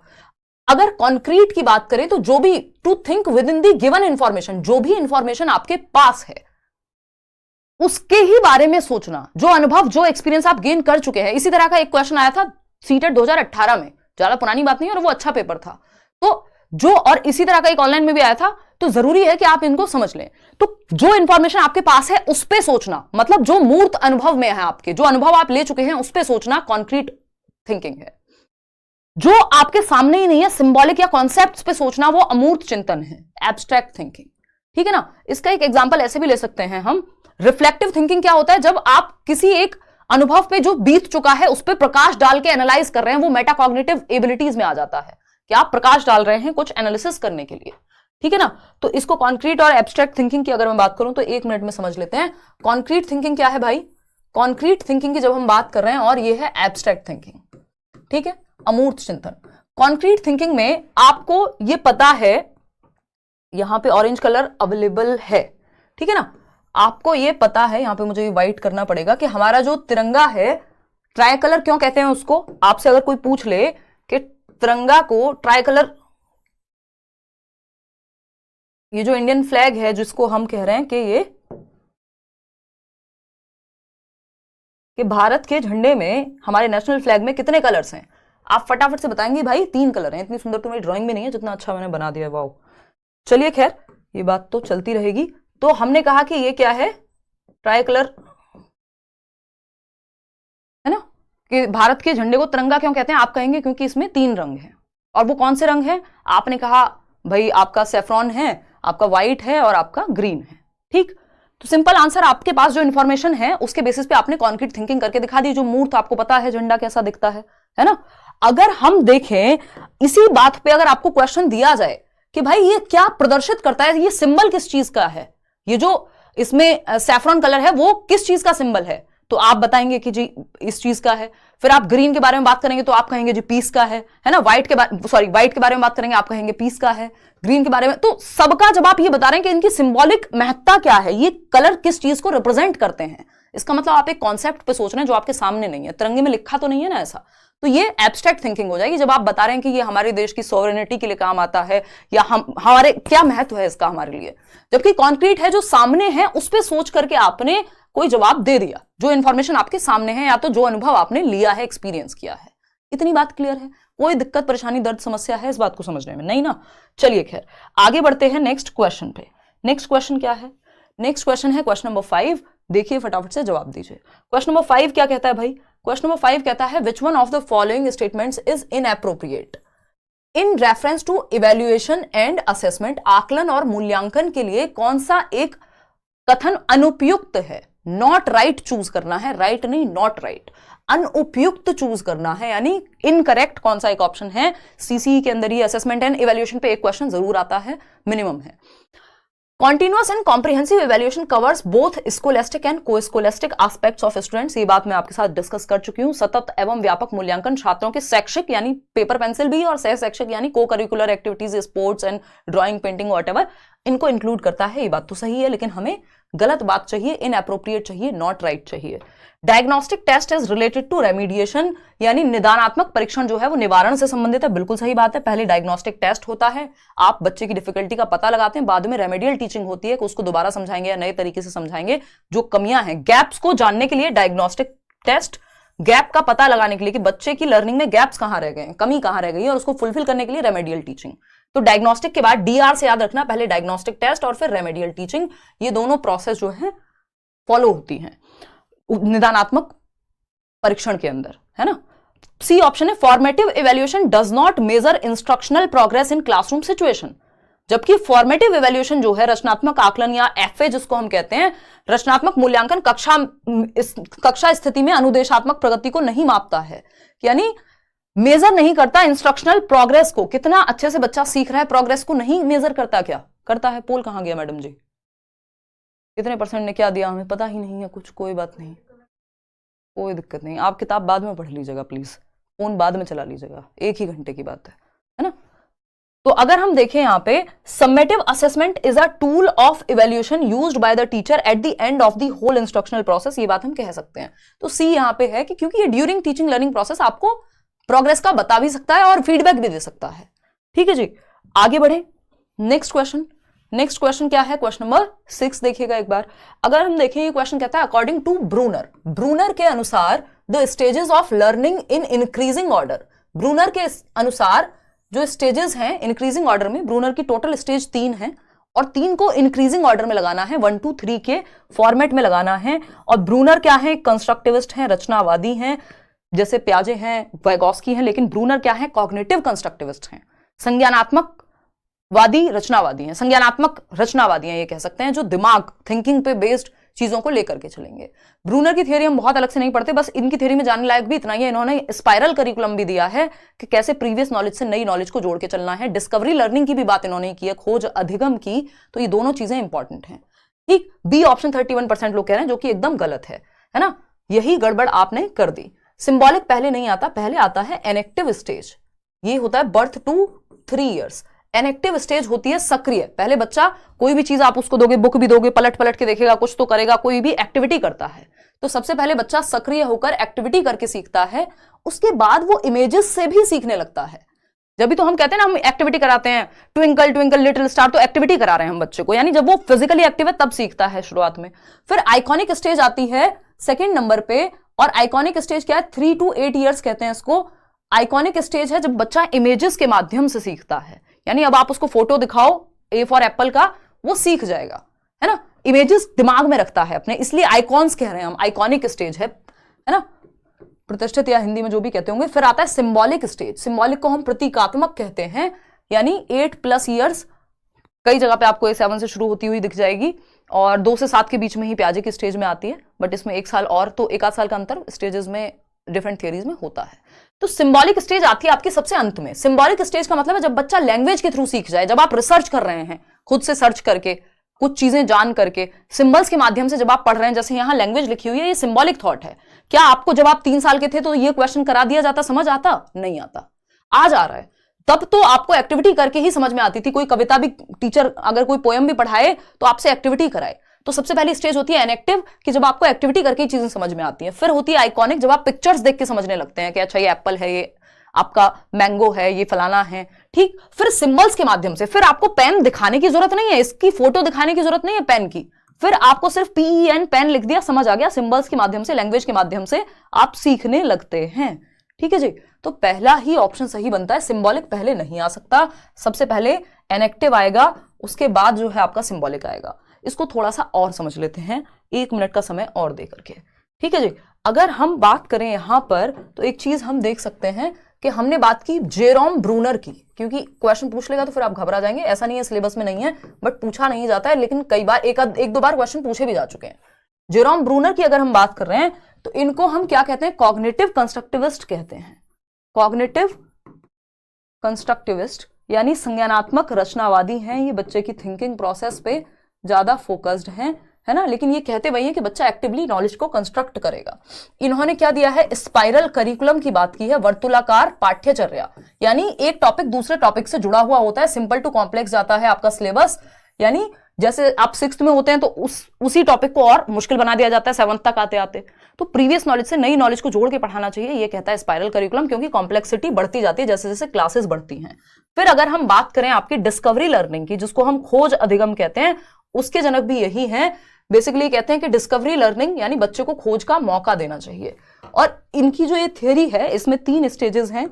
अगर कॉन्क्रीट की बात करें तो जो भी to think within the given information, जो भी इंफॉर्मेशन आपके पास है उसके ही बारे में सोचना, जो अनुभव, जो एक्सपीरियंस आप गेन कर चुके हैं। इसी तरह का एक क्वेश्चन आया था सीटेट 2018 में, ज्यादा पुरानी बात नहीं और वो अच्छा पेपर था। तो जो, और इसी तरह का एक ऑनलाइन में भी आया था, तो जरूरी है कि आप इनको समझ लें। तो जो इंफॉर्मेशन आपके पास है उस पर सोचना, मतलब जो मूर्त अनुभव में है आपके, जो अनुभव आप ले चुके हैं उस पर सोचना कॉन्क्रीट थिंकिंग है। जो आपके सामने ही नहीं है, सिंबॉलिक या कॉन्सेप्ट्स पे सोचना, वो अमूर्त चिंतन है, एब्स्ट्रैक्ट थिंकिंग, ठीक है ना। इसका एक एग्जांपल ऐसे भी ले सकते हैं हम। रिफ्लेक्टिव थिंकिंग क्या होता है, जब आप किसी एक अनुभव पे जो बीत चुका है उस पर प्रकाश डाल के एनालाइज कर रहे हैं, वो मेटाकॉग्निटिव एबिलिटीज में आ जाता है कि आप प्रकाश डाल रहे हैं कुछ एनालिसिस करने के लिए, ठीक है ना। तो इसको कॉन्क्रीट और एब्स्ट्रैक्ट थिंकिंग की अगर मैं बात करूं तो 1 मिनट में समझ लेते हैं। कॉन्क्रीट थिंकिंग क्या है भाई? कॉन्क्रीट थिंकिंग की जब हम बात कर रहे हैं, और ये है एब्स्ट्रैक्ट थिंकिंग, ठीक है, अमूर्त चिंतन। कॉन्क्रीट थिंकिंग में आपको ये पता है, यहां पे ऑरेंज कलर अवेलेबल है, ठीक है ना। आपको ये पता है, यहां पे मुझे व्हाइट करना पड़ेगा, कि हमारा जो तिरंगा है, ट्राई कलर क्यों कहते हैं उसको? आपसे अगर कोई पूछ ले कि तिरंगा को ट्राई कलर, ये जो इंडियन फ्लैग है जिसको हम कह रहे हैं कि ये, कि भारत के झंडे में, हमारे नेशनल फ्लैग में कितने कलर्स हैं? आप फटाफट से बताएंगे भाई 3 कलर हैं। इतनी सुंदर तो मेरी ड्राइंग में नहीं है जितना अच्छा मैंने बना दिया है, वाओ। चलिए खैर, ये बात तो चलती रहेगी। तो हमने कहा कि ये क्या है, ट्राई कलर, है ना, कि भारत के झंडे को तिरंगा क्यों कहते हैं? आप कहेंगे क्योंकि इसमें 3 रंग हैं। और वो कौन से रंग हैं? आपने कहा भाई आपका सेफ्रॉन है, आपका व्हाइट है और आपका ग्रीन है, ठीक। तो सिंपल आंसर, आपके पास जो इंफॉर्मेशन है उसके बेसिस पे आपने कॉन्क्रीट थिंकिंग करके दिखा दी। जो मूर्त आपको पता है झंडा कैसा दिखता है ना। अगर हम देखें इसी बात पे, अगर आपको क्वेश्चन दिया जाए कि भाई ये क्या प्रदर्शित करता है, ये सिंबल किस चीज का है, ये जो इसमें सैफ्रॉन कलर है वो किस चीज का सिंबल है, तो आप बताएंगे कि जी इस चीज का है। फिर आप ग्रीन के बारे में बात करेंगे तो आप कहेंगे जी पीस का है ना। व्हाइट के बारे में बात करेंगे, आप कहेंगे पीस का है। ग्रीन के बारे में, तो सबका जब आप ये बता रहे हैं कि इनकी सिंबॉलिक महत्ता क्या है, ये कलर किस चीज को रिप्रेजेंट करते हैं, इसका मतलब आप एक कॉन्सेप्ट पे सोच रहे हैं जो आपके सामने नहीं है, तिरंगे में लिखा तो नहीं है ना ऐसा। तो ये एब्स्ट्रैक्ट थिंकिंग हो जाएगी जब आप बता रहे हैं कि ये हमारे देश की सॉवरेनिटी के लिए काम आता है, या हमारे क्या महत्व है इसका हमारे लिए। जबकि कॉन्क्रीट है, जो सामने है उस पर सोच करके आपने कोई जवाब दे दिया, जो इंफॉर्मेशन आपके सामने है या तो जो अनुभव आपने लिया है, एक्सपीरियंस किया है। इतनी बात क्लियर है? कोई दिक्कत, परेशानी, दर्द, समस्या है इस बात को समझने में? नहीं ना। चलिए खैर आगे बढ़ते हैं नेक्स्ट क्वेश्चन पे। नेक्स्ट क्वेश्चन क्या है? नेक्स्ट क्वेश्चन है क्वेश्चन नंबर 5, देखिए फटाफट से जवाब दीजिए। क्वेश्चन नंबर 5 क्या कहता है भाई? क्वेश्चन नंबर 5 कहता है which one of the following statements is inappropriate in reference to evaluation and assessment. आकलन और मूल्यांकन के लिए कौन सा एक कथन अनुपयुक्त है? नॉट राइट चूज करना है, राइट नहीं, नॉट राइट, अनुपयुक्त चूज करना है, यानी इनकरेक्ट कौन सा एक ऑप्शन है। सीसीई के अंदर ही असेसमेंट एंड इवेल्युएशन पे एक क्वेश्चन जरूर आता है, मिनिमम है। Continuous and comprehensive evaluation covers both scholastic and coscholastic aspects of students. ये बात मैं आपके साथ डिस्कस कर चुकी हूं। सतत एवं व्यापक मूल्यांकन छात्रों के शैक्षिक यानी पेपर पेंसिल भी और सह शैक्षिक यानी को curricular activities, sports and drawing, painting, whatever, इनको इंक्लूड करता है। ये बात तो सही है, लेकिन हमें गलत बात चाहिए, इनएप्रोप्रिएट चाहिए, नॉट राइट चाहिए। Diagnostic test is related to remediation, यानी निदानात्मक परीक्षण जो है वो निवारण से संबंधित है। बिल्कुल सही बात है। पहले डायग्नोस्टिक टेस्ट होता है, आप बच्चे की डिफिकल्टी का पता लगाते हैं, बाद में रेमेडियल टीचिंग होती है कि उसको दोबारा समझाएंगे या नए तरीके से समझाएंगे। जो कमियां हैं, गैप्स को जानने के लिए डायग्नोस्टिक टेस्ट, गैप का पता लगाने के लिए कि बच्चे की लर्निंग में गैप्स कहां रह गए हैं, कमी कहां रह गई है, और उसको फुलफिल करने के लिए रेमेडियल टीचिंग। तो डायग्नोस्टिक के बाद डीआर से याद रखना, पहले डायग्नोस्टिक टेस्ट और फिर रेमेडियल टीचिंग, ये दोनों प्रोसेस जो है फॉलो होती हैं निदानात्मक परीक्षण के अंदर, है ना। सी ऑप्शन है formative evaluation does not measure instructional progress in classroom situation. जबकि फॉर्मेटिव इवैल्यूएशन जो है, रचनात्मक आकलन या एफए जिसको हम कहते हैं, रचनात्मक मूल्यांकन कक्षा स्थिति में अनुदेशात्मक प्रगति को नहीं मापता है, यानी मेजर नहीं करता इंस्ट्रक्शनल प्रोग्रेस को, कितना अच्छे से बच्चा सीख रहा है, प्रोग्रेस को नहीं मेजर करता। क्या करता है? पोल कहां गया मैडम जी? कितने परसेंट ने क्या दिया हमें पता ही नहीं है कुछ। कोई बात नहीं, कोई दिक्कत नहीं, आप किताब बाद में पढ़ लीजिएगा प्लीज, फोन बाद में चला लीजिएगा, 1 ही घंटे की बात है ना। तो अगर हम देखें यहां पे, summative assessment is a tool of evaluation used by the teacher at the end of the whole instructional process, ये बात हम कह सकते हैं। तो सी यहां पे है कि क्योंकि ये ड्यूरिंग टीचिंग लर्निंग प्रोसेस आपको प्रोग्रेस का बता भी सकता है और फीडबैक भी दे सकता है। ठीक है जी, आगे बढ़े। नेक्स्ट क्वेश्चन क्या है? क्वेश्चन नंबर 6 देखिएगा एक बार। अगर हम देखें, ये क्वेश्चन कहता है अकॉर्डिंग टू ब्रूनर के अनुसार the stages of learning in increasing order. Bruner के अनुसार जो स्टेजेस हैं इंक्रीजिंग ऑर्डर में, ब्रूनर की टोटल स्टेज 3 है और 3 को इंक्रीजिंग ऑर्डर में लगाना है, 1 2 3 के फॉर्मेट में लगाना है। और ब्रूनर क्या है? कंस्ट्रक्टिविस्ट हैं, रचनावादी हैं, जैसे प्याजे हैं, वाइगोस्की हैं, लेकिन ब्रूनर क्या है? कॉग्निटिव कंस्ट्रक्टिविस्ट हैं, संज्ञानात्मक वादी रचनावादी हैं, संज्ञानात्मक रचनावादी हैं, ये कह सकते हैं, जो दिमाग थिंकिंग पे बेस्ड चीजों को लेकर के चलेंगे। ब्रूनर की थ्योरी हम बहुत अलग से नहीं पढ़ते, बस इनकी थ्योरी में जानने लायक भी इतना ही है, इन्होंने स्पाइरल करिकुलम भी दिया है कि कैसे प्रीवियस नॉलेज से नई नॉलेज को जोड़ के चलना है। डिस्कवरी लर्निंग की भी बात इन्होंने की है, खोज अधिगम की, तो ये दोनों चीजें इंपॉर्टेंट हैं। ठीक, बी ऑप्शन 31% लोग कह रहे हैं, जो कि एकदम गलत है ना। यही गड़बड़ आपने कर दी। सिंबॉलिक पहले नहीं आता, पहले आता है एनेक्टिव स्टेज। ये होता है बर्थ टू 3 इयर्स। एनेक्टिव स्टेज होती है सक्रिय। पहले बच्चा कोई भी चीज आप उसको दोगे, बुक भी दोगे, पलट पलट के देखेगा, कुछ तो करेगा, कोई भी एक्टिविटी करता है, तो सबसे पहले बच्चा सक्रिय होकर एक्टिविटी करके सीखता है, उसके बाद वो इमेजेस से भी सीखने लगता है। जब भी तो हम कहते हैं ना, हम एक्टिविटी कराते हैं, ट्विंकल ट्विंकल लिटिल स्टार, तो एक्टिविटी करा रहे हैं हम बच्चे को, यानी जब वो फिजिकली एक्टिव है तब सीखता है शुरुआत में। फिर आइकॉनिक स्टेज आती है सेकेंड नंबर पे, और आइकॉनिक स्टेज क्या है? 3 to 8 इयर्स कहते हैं इसको। आइकॉनिक स्टेज है जब बच्चा इमेजेस के माध्यम से सीखता है, यानी अब आप उसको फोटो दिखाओ ए फॉर एप्पल का, वो सीख जाएगा, है ना, इमेजेस दिमाग में रखता है अपने, इसलिए आइकॉन्स कह रहे हैं हम, आइकॉनिक स्टेज है ना, प्रतिष्ठित या हिंदी में जो भी कहते होंगे। फिर आता है सिंबॉलिक स्टेज। सिंबॉलिक को हम प्रतीकात्मक कहते हैं, यानी 8+ इयर्स, कई जगह पे आपको 7 से शुरू होती हुई दिख जाएगी, और 2 से 7 के बीच में ही प्याजे की स्टेज में आती है, बट इसमें 1 साल और, तो 1 आध साल का अंतर स्टेजेस में डिफरेंट थियरीज में होता है। तो सिंबॉलिक स्टेज आती है आपके सबसे अंत में। सिंबॉलिक स्टेज का मतलब है जब बच्चा लैंग्वेज के थ्रू सीख जाए, जब आप रिसर्च कर रहे हैं, खुद से सर्च करके, कुछ चीजें जान करके, सिंबल्स के माध्यम से जब आप पढ़ रहे हैं, जैसे यहां लैंग्वेज लिखी हुई है, ये सिंबॉलिक थॉट है। क्या आपको जब आप 3 साल के थे तो ये क्वेश्चन करा दिया जाता, समझ आता? नहीं आता। आज आ रहा है, तब तो आपको एक्टिविटी करके ही समझ में आती थी। कोई कविता भी टीचर अगर कोई पोएम भी पढ़ाए तो आपसे एक्टिविटी कराए। तो सबसे पहली स्टेज होती है एनेक्टिव, कि जब आपको एक्टिविटी करके ही चीजें समझ में आती है। फिर होती है आइकॉनिक, जब आप पिक्चर्स देख के समझने लगते हैं कि अच्छा ये एप्पल है, ये आपका मैंगो है, ये फलाना है, ठीक। फिर सिंबल्स के माध्यम से, फिर आपको पेन दिखाने की जरूरत नहीं है, इसकी फोटो दिखाने की जरूरत नहीं है पेन की, फिर आपको सिर्फ PEN पेन लिख दिया, समझ आ गया। सिंबल्स के माध्यम से, लैंग्वेज के माध्यम से आप सीखने लगते हैं। ठीक है जी, तो पहला ही ऑप्शन सही बनता है। सिंबॉलिक पहले नहीं आ सकता, सबसे पहले एनेक्टिव आएगा, उसके बाद जो है आपका सिंबॉलिक आएगा। इसको थोड़ा सा और समझ लेते हैं 1 मिनट का समय और दे करके। ठीक है जी। अगर हम बात करें यहां पर तो एक चीज हम देख सकते हैं कि हमने बात की जेरोम ब्रूनर की, क्योंकि क्वेश्चन पूछ लेगा तो फिर आप घबरा जाएंगे। ऐसा नहीं है सिलेबस में नहीं है, बट पूछा नहीं जाता है, लेकिन कई बार एक दो बार क्वेश्चन पूछे भी जा चुके हैं। जेरोम ब्रूनर की अगर हम बात कर रहे हैं तो इनको हम क्या कहते हैं, कॉग्निटिव कंस्ट्रक्टिविस्ट कहते हैं। कॉग्निटिव कंस्ट्रक्टिविस्ट यानी संज्ञानात्मक रचनावादी हैं। ये बच्चे की थिंकिंग प्रोसेस पे ज्यादा फोकस्ड हैं, है ना, लेकिन ये कहते वही है कि बच्चा एक्टिवली नॉलेज को कंस्ट्रक्ट करेगा। इन्होंने क्या दिया है, स्पाइरल करिकुलम की बात की है, वर्तुलाकार पाठ्यचर्या, यानी एक टॉपिक दूसरे टॉपिक से जुड़ा हुआ होता है, सिंपल टू कॉम्प्लेक्स जाता है आपका सिलेबस। यानी जैसे आप 6th में होते हैं तो उसी टॉपिक को और मुश्किल बना दिया जाता है 7th तक आते आते, तो प्रीवियस नॉलेज से नई नॉलेज को जोड़ के पढ़ाना चाहिए, ये कहता है स्पाइरल करिकुलम, क्योंकि कॉम्प्लेक्सिटी बढ़ती जाती है जैसे जैसे क्लासेस बढ़ती हैं। फिर अगर हम बात करें आपकी डिस्कवरी लर्निंग की, जिसको हम खोज अधिगम कहते हैं, उसके जनक भी यही हैं। बेसिकली कहते हैं कि डिस्कवरी लर्निंग यानी बच्चे को खोज का मौका देना चाहिए। और इनकी जो ये थियरी है इसमें 3 स्टेजेस हैं,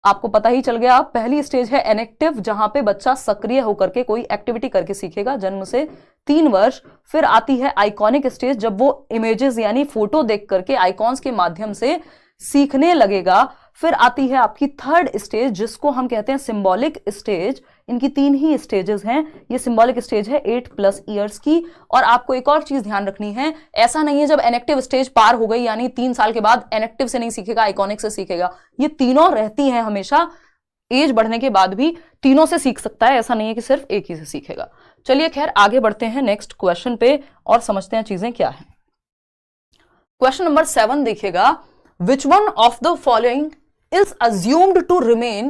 आपको पता ही चल गया। पहली स्टेज है एनेक्टिव, जहां पे बच्चा सक्रिय होकर के कोई एक्टिविटी करके सीखेगा, जन्म से 3 वर्ष। फिर आती है आइकॉनिक स्टेज, जब वो इमेजेस यानी फोटो देख करके आइकॉन्स के माध्यम से सीखने लगेगा। फिर आती है आपकी 3rd स्टेज, जिसको हम कहते हैं सिंबॉलिक स्टेज। इनकी 3 ही स्टेजेस हैं। ये सिंबॉलिक स्टेज है 8+ ईयर्स की। और आपको एक और चीज ध्यान रखनी है, ऐसा नहीं है जब एनेक्टिव स्टेज पार हो गई यानी 3 साल के बाद एनेक्टिव से नहीं सीखेगा, आइकॉनिक से सीखेगा। ये तीनों रहती हैं हमेशा, एज बढ़ने के बाद भी तीनों से सीख सकता है, ऐसा नहीं है कि सिर्फ एक ही से सीखेगा। चलिए खैर आगे बढ़ते हैं नेक्स्ट क्वेश्चन पे और समझते हैं चीजें क्या है। क्वेश्चन नंबर 7 देखिएगा, विच one of the following is assumed to remain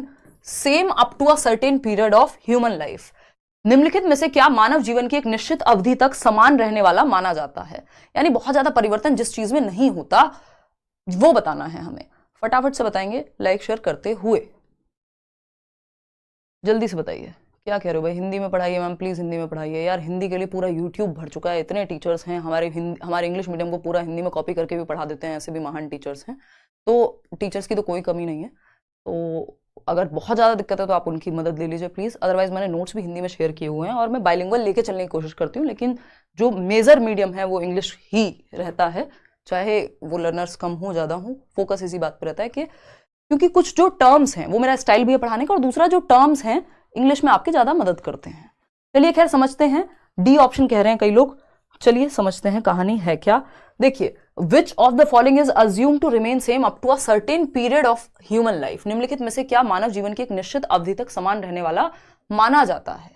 same up to a certain period of human life। निम्नलिखित में से क्या मानव जीवन की एक निश्चित अवधि तक समान रहने वाला माना जाता है, यानी बहुत ज्यादा परिवर्तन जिस चीज में नहीं होता वो बताना है हमें। फटाफट से बताएंगे लाइक शेयर करते हुए, जल्दी से बताइए क्या कह रहे हो भाई। हिंदी में पढ़ाइए मैम, प्लीज हिंदी में पढ़ाइए यार। हिंदी के लिए पूरा यूट्यूब भर चुका है, इतने टीचर्स हैं हमारे इंग्लिश मीडियम को पूरा हिंदी में कॉपी करके भी पढ़ा देते हैं, ऐसे भी महान टीचर्स हैं। तो टीचर्स की तो कोई कमी नहीं है, तो अगर बहुत ज़्यादा दिक्कत है तो आप उनकी मदद ले लीजिए प्लीज़। अदरवाइज मैंने नोट्स भी हिंदी में शेयर किए हुए हैं और मैं बाइलिंगुअल लेके चलने की कोशिश करती हूँ, लेकिन जो मेजर मीडियम है वो इंग्लिश ही रहता है, चाहे वो लर्नर्स कम हो ज़्यादा हो। फोकस इसी बात पर रहता है कि क्योंकि कुछ जो टर्म्स हैं, वो मेरा स्टाइल भी है पढ़ाने का, और दूसरा जो टर्म्स हैं इंग्लिश में आपकी ज़्यादा मदद करते हैं। चलिए खैर समझते हैं, डी ऑप्शन कह रहे हैं कई लोग, चलिए समझते हैं कहानी है क्या। देखिए, which of the following is assumed to remain same up to a certain period of human life। निम्नलिखित में से क्या मानव जीवन की एक निश्चित अवधि तक समान रहने वाला माना जाता है।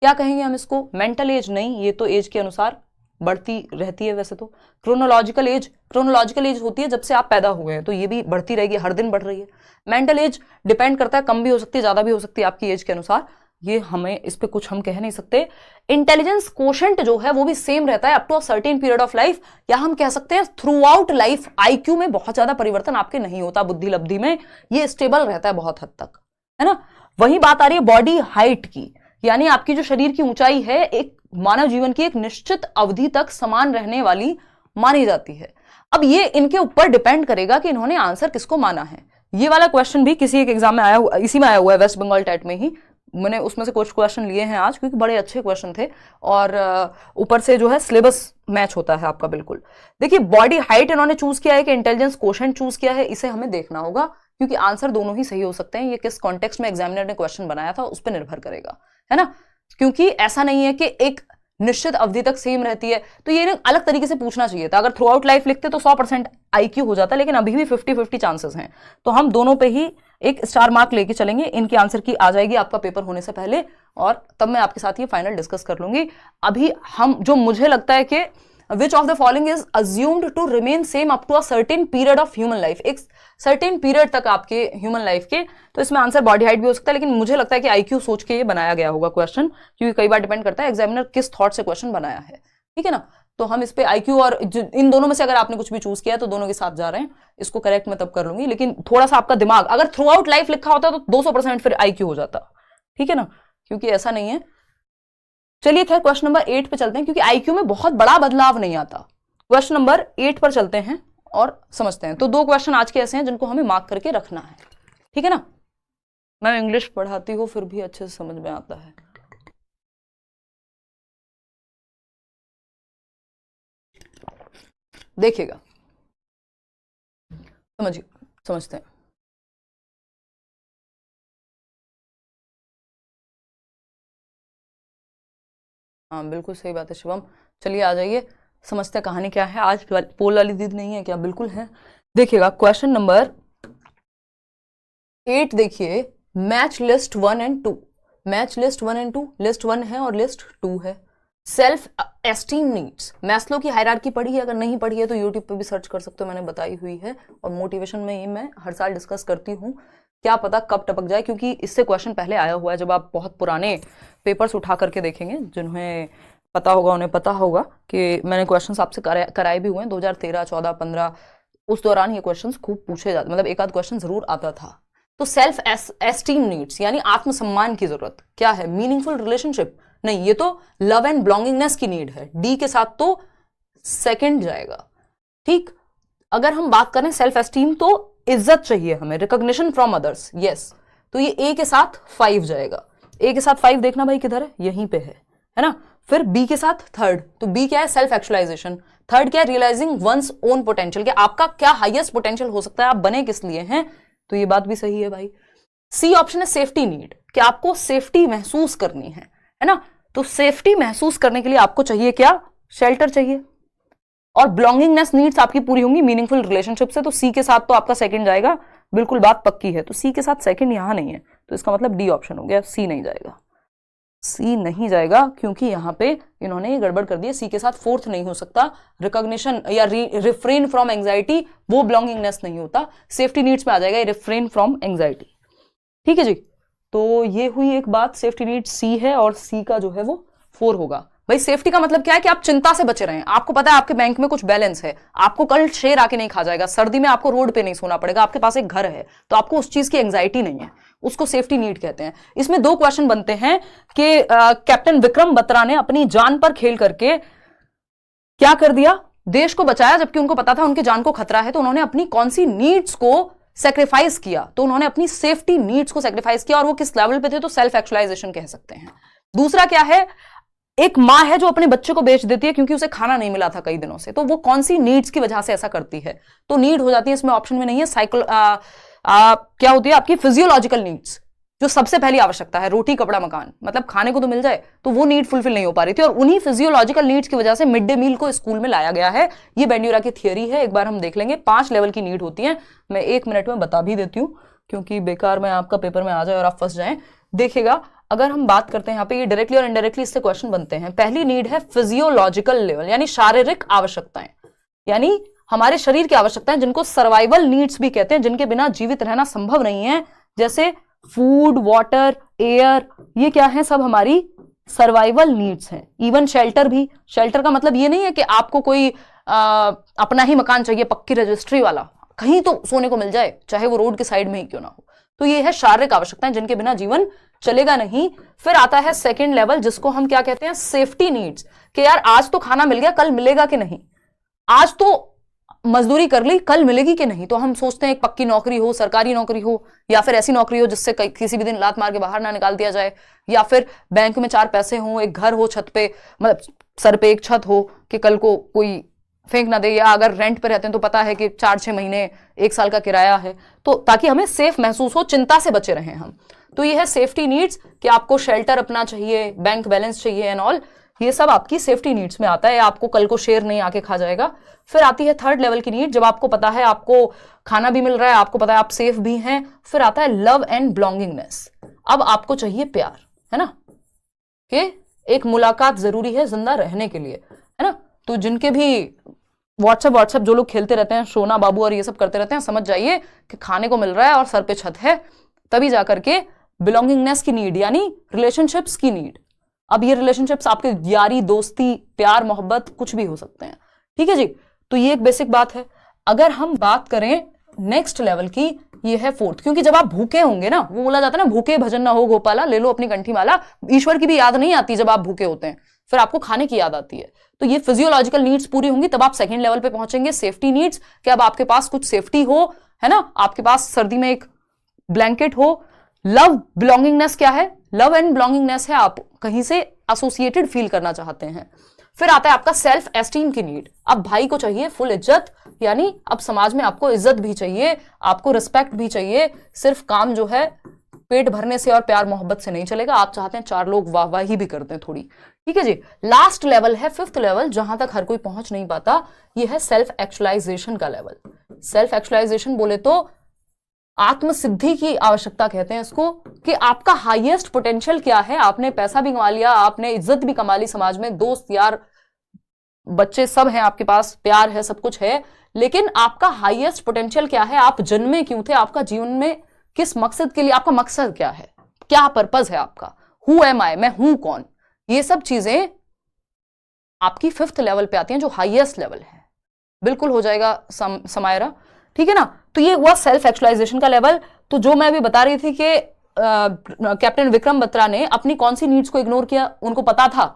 क्या कहेंगे हम इसको, मेंटल एज नहीं, ये तो एज के अनुसार बढ़ती रहती है वैसे तो। क्रोनोलॉजिकल एज होती है जब से आप पैदा हुए हैं, तो ये भी बढ़ती रहेगी, हर दिन बढ़ रही है। मेंटल एज डिपेंड करता है, कम भी हो सकती है ज्यादा भी हो सकती है आपकी एज के अनुसार, ये हमें इस पे कुछ हम कह नहीं सकते। इंटेलिजेंस कोशेंट जो है वो भी सेम रहता है up to a certain period of life, या हम कह सकते हैं थ्रू आउट लाइफ। आईक्यू में बहुत ज्यादा परिवर्तन आपके नहीं होता, बुद्धि लब्धि में ये स्टेबल रहता है बहुत हद तक, है ना। वही बात आ रही है बॉडी हाइट की, यानी आपकी जो शरीर की ऊंचाई है एक मानव जीवन की एक निश्चित अवधि तक समान रहने वाली मानी जाती है। अब ये इनके ऊपर डिपेंड करेगा कि इन्होंने आंसर किसको माना है। ये वाला क्वेश्चन भी किसी एक एग्जाम में आया हुआ, इसी में आया हुआ है, वेस्ट बंगाल टेट में ही। मैंने उसमें से कुछ क्वेश्चन लिए हैं आज, क्योंकि बड़े अच्छे क्वेश्चन थे और ऊपर से जो है सिलेबस मैच होता है आपका बिल्कुल। देखिए, बॉडी हाइट इन्होंने चूज किया है कि इंटेलिजेंस कोशेंट चूज किया है, इसे हमें देखना होगा, क्योंकि आंसर दोनों ही सही हो सकते हैं। ये किस कॉन्टेक्स्ट में एग्जामिनर ने क्वेश्चन बनाया था उस पर निर्भर करेगा, है ना। क्योंकि ऐसा नहीं है कि एक निश्चित अवधि तक सेम रहती है, तो ये अलग तरीके से पूछना चाहिए था। अगर थ्रू आउट लाइफ लिखते तो 100% आईक्यू हो जाता, लेकिन अभी भी 50-50 चांसेस हैं, तो हम दोनों पे ही एक स्टार मार्क लेके चलेंगे। इनकी आंसर की आ जाएगी आपका पेपर होने से पहले, और तब मैं आपके साथ ये फाइनल डिस्कस कर लूंगी। अभी हम जो मुझे लगता है कि which of the following is assumed to remain same up to a certain period of human life, एक सर्टेन पीरियड तक आपके ह्यूमन लाइफ के, तो इसमें आंसर बॉडी हाइट भी हो सकता है, लेकिन मुझे लगता है कि आईक्यू सोच के ये बनाया गया होगा क्वेश्चन, क्योंकि कई बार डिपेंड करता है एग्जामिनर किस थॉट से क्वेश्चन बनाया है, ठीक है ना। तो हम इस पे आईक्यू और इन दोनों में से अगर आपने कुछ भी चूज किया है तो दोनों के साथ जा रहे हैं, इसको करेक्ट मैं तब कर लूंगी, लेकिन थोड़ा सा आपका दिमाग, अगर थ्रू आउट लाइफ लिखा होता तो 200% फिर आईक्यू हो जाता, ठीक है ना, क्योंकि ऐसा नहीं है। चलिए खैर क्वेश्चन नंबर 8 पे चलते हैं, क्योंकि आईक्यू में बहुत बड़ा बदलाव नहीं आता। क्वेश्चन नंबर 8 पर चलते हैं और समझते हैं। तो 2 क्वेश्चन आज के ऐसे हैं जिनको हमें मार्क करके रखना है, ठीक है ना। मैं इंग्लिश पढ़ाती हूँ फिर भी अच्छे से समझ में आता है। देखिएगा, समझते हैं। हाँ बिल्कुल सही बात है शिवम, चलिए आ जाइए समझते हैं कहानी क्या है। आज पोल वाली दीदी नहीं है क्या? बिल्कुल है। देखिएगा क्वेश्चन नंबर 8 देखिए, match list 1 and 2। Match list 1 and 2, list 1 है और लिस्ट 2 है। सेल्फ एस्टीम नीड्स, मैस्लो की हायरार्की पढ़ी है? अगर नहीं पढ़ी है तो यूट्यूब पे भी सर्च कर सकते हो, मैंने बताई हुई है। और मोटिवेशन में ये मैं हर साल डिस्कस करती हूँ, क्या पता कब टपक जाए, क्योंकि इससे क्वेश्चन पहले आया हुआ है। जब आप बहुत पुराने पेपर्स उठा करके देखेंगे, जिन्हें पता होगा उन्हें पता होगा कि मैंने क्वेश्चंस आपसे कराए भी हुए हैं 2013, 14, 15। उस दौरान ये क्वेश्चंस खूब पूछे जाते, मतलब एक आध क्वेश्चन जरूर आता था। तो सेल्फ एस्टीम नीड्स यानी आत्मसम्मान की जरूरत क्या है? मीनिंगफुल रिलेशनशिप नहीं, ये तो लव एंड बिलोंगिंगनेस की नीड है। डी के साथ तो सेकंड जाएगा। ठीक, अगर हम बात करें सेल्फ एस्टीम तो इज्जत चाहिए हमें, रिकॉग्निशन फ्रॉम अदर्स, यस, तो ये ए के साथ 5 जाएगा। ए के साथ 5 देखना भाई किधर है, यहीं पे है ना। फिर बी के साथ थर्ड, तो बी क्या है? Self actualisation. थर्ड क्या है? रियलाइजिंग वंस ओन पोटेंशियल, कि आपका क्या हाईएस्ट पोटेंशियल हो सकता है, आप बने किस लिए हैं, तो ये बात भी सही है भाई। सी ऑप्शन है सेफ्टी नीड, कि आपको सेफ्टी महसूस करनी है ना। तो सेफ्टी महसूस करने के लिए आपको चाहिए क्या? शेल्टर चाहिए। और बिलोंगिंगनेस नीड्स आपकी पूरी होंगी मीनिंगफुल रिलेशनशिप से, तो सी के साथ तो आपका सेकंड जाएगा, बिल्कुल बात पक्की है। तो सी के साथ सेकंड यहां नहीं है, तो इसका मतलब डी ऑप्शन हो गया, सी नहीं जाएगा। सी नहीं जाएगा क्योंकि यहां पे इन्होंने ये गड़बड़ कर दी। सी के साथ फोर्थ नहीं हो सकता, रिकॉग्निशन या रिफ्रेन फ्रॉम एंजाइटी, वो बिलोंगिंगनेस नहीं होता। सेफ्टी नीड्स में आ जाएगा रिफ्रेन फ्रॉम एंजाइटी। ठीक है जी, तो ये हुई एक बात, सेफ्टी नीड सी है और सी का जो है वो 4 होगा। भाई सेफ्टी का मतलब क्या है? कि आप चिंता से बचे रहें। आपको पता है आपके बैंक में कुछ बैलेंस है, आपको कल शेर आके नहीं खा जाएगा, सर्दी में आपको रोड पे नहीं सोना पड़ेगा, आपके पास एक घर है, तो आपको उस चीज की एंजाइटी नहीं है, उसको सेफ्टी नीड कहते हैं। इसमें 2 क्वेश्चन बनते हैं कि कैप्टन विक्रम बत्रा ने अपनी जान पर खेल करके क्या कर दिया? देश को बचाया, जबकि उनको पता था उनकी जान को खतरा है। तो उन्होंने अपनी कौन सी नीड्स को सेक्रीफाइस किया? तो उन्होंने अपनी सेफ्टी नीड्स को सेक्रीफाइस किया। और वो किस लेवल पे थे? तो सेल्फ एक्चुअलाइजेशन कह सकते हैं। दूसरा क्या है? एक मां है जो अपने बच्चे को बेच देती है क्योंकि उसे खाना नहीं मिला था कई दिनों से, तो वो कौन सी नीड्स की वजह से ऐसा करती है? तो नीड हो जाती है, इसमें ऑप्शन में नहीं है। क्या होती है आपकी? फिजियोलॉजिकल नीड्स, जो सबसे पहली आवश्यकता है, रोटी कपड़ा मकान, मतलब खाने को तो मिल जाए, तो वो नीड फुलफिल नहीं हो पा रही थी। और उन्हीं फिजियोलॉजिकल नीड्स की वजह से मिड डे मील को स्कूल में लाया गया है। ये बेंड्यूरा की थियरी है, एक बार हम देख लेंगे। 5 लेवल की नीड होती है, मैं 1 मिनट में बता भी देती हूं, क्योंकि बेकार में आपका पेपर में आ जाए और आप फंस जाएं। देखिएगा, अगर हम बात करते हैं यहाँ पे, ये डायरेक्टली और इनडायरेक्टली इससे क्वेश्चन बनते हैं। पहली नीड है फिजियोलॉजिकल लेवल, यानी शारीरिक आवश्यकताएं, यानी हमारे शरीर की आवश्यकताएं, जिनको सर्वाइवल नीड्स भी कहते हैं, जिनके बिना जीवित रहना संभव नहीं है, जैसे फूड, वाटर, एयर, ये क्या है? सब हमारी सर्वाइवल नीड्स हैं। इवन शेल्टर भी। शेल्टर का मतलब ये नहीं है कि आपको कोई अपना ही मकान चाहिए, पक्की रजिस्ट्री वाला, कहीं तो सोने को मिल जाए, चाहे वो रोड के साइड में ही क्यों ना हो। तो ये है शारीरिक आवश्यकताएं, जिनके बिना जीवन चलेगा नहीं। फिर आता है सेकंड लेवल, जिसको हम क्या कहते हैं? सेफ्टी नीड्स, कि यार आज तो खाना मिल गया, कल मिलेगा कि नहीं, आज तो मजदूरी कर ली, कल मिलेगी कि नहीं। तो हम सोचते हैं एक पक्की नौकरी हो, सरकारी नौकरी हो, या फिर ऐसी नौकरी हो जिससे किसी भी दिन लात मार के बाहर ना निकाल दिया जाए, या फिर बैंक में 4 पैसे हो, एक घर हो छत पे, मतलब सर पे एक छत हो कि कल को कोई फेंक ना दे, या अगर रेंट पे रहते हैं तो पता है कि 4-6 महीने 1 साल का किराया है, तो ताकि हमें सेफ महसूस हो, चिंता से बचे रहें हम। तो ये है सेफ्टी नीड्स, कि आपको शेल्टर अपना चाहिए, बैंक बैलेंस चाहिए एंड ऑल, ये सब आपकी सेफ्टी नीड्स में आता है। आपको कल को शेर नहीं आके खा जाएगा। फिर आती है थर्ड लेवल की नीड, जब आपको पता है आपको खाना भी मिल रहा है, आपको पता है आप सेफ भी हैं। फिर आता है लव एंड बिलोंगिंगनेस, अब आपको चाहिए प्यार, है ना, कि एक मुलाकात जरूरी है जिंदा रहने के लिए, है ना। तो जिनके भी व्हाट्सएप जो लोग खेलते रहते हैं, सोना बाबू और ये सब करते रहते हैं, समझ जाइए कि खाने को मिल रहा है और सर पे छत है, तभी जाकर के बिलोंगिंगनेस की नीड, यानी रिलेशनशिप्स की नीड। अब ये रिलेशनशिप्स आपके यारी, दोस्ती, प्यार, मोहब्बत कुछ भी हो सकते हैं। ठीक है जी, तो ये एक बेसिक बात है। अगर हम बात करें नेक्स्ट लेवल की, ये है फोर्थ, क्योंकि जब आप भूखे होंगे ना, वो बोला जाता है ना, भूखे भजन ना हो गोपाला, ले लो अपनी कंठी माला। ईश्वर की भी याद नहीं आती जब आप भूखे होते हैं, फिर आपको खाने की याद आती है। तो ये फिजियोलॉजिकल नीड्स पूरी होंगी, तब आप सेकंड लेवल पे पहुंचेंगे, सेफ्टी नीड्स, कि अब आपके पास कुछ सेफ्टी हो, है ना, आपके पास सर्दी में एक ब्लैंकेट हो। लव बिलोंगिंगनेस क्या है? लव एंड बिलोंगिंगनेस है, आप कहीं से एसोसिएटेड फील करना चाहते हैं। फिर आता है आपका सेल्फ एस्टीम की नीड। अब भाई को चाहिए फुल इज्जत, यानी अब समाज में आपको इज्जत भी चाहिए, आपको रिस्पेक्ट भी चाहिए। सिर्फ काम जो है पेट भरने से और प्यार मोहब्बत से नहीं चलेगा, आप चाहते हैं 4 लोग वाहवाही भी करते हैं थोड़ी, ठीक है जी। लास्ट लेवल है 5th लेवल, जहां तक हर कोई पहुंच नहीं पाता, ये है सेल्फ एक्चुअलाइजेशन का लेवल। सेल्फ एक्चुअलाइजेशन बोले तो आत्मसिद्धि की आवश्यकता कहते हैं इसको, कि आपका हाईएस्ट पोटेंशियल क्या है। आपने पैसा भी कमा लिया, आपने इज्जत भी कमा ली समाज में, दोस्त यार बच्चे सब हैं आपके पास, प्यार है, सब कुछ है, लेकिन आपका हाईएस्ट पोटेंशियल क्या है, आप जन्मे क्यों थे, आपका जीवन में किस मकसद के लिए, आपका मकसद क्या है, क्या पर्पस है आपका, हु एम आई, मैं हूं कौन। ये सब चीजें आपकी 5th लेवल पे आती हैं, जो हाईएस्ट लेवल है। बिल्कुल हो जाएगा समायरा, ठीक है ना। तो ये हुआ सेल्फ एक्चुअलाइजेशन का लेवल। तो जो मैं अभी बता रही थी कि कैप्टन विक्रम बत्रा ने अपनी कौन सी नीड्स को इग्नोर किया, उनको पता था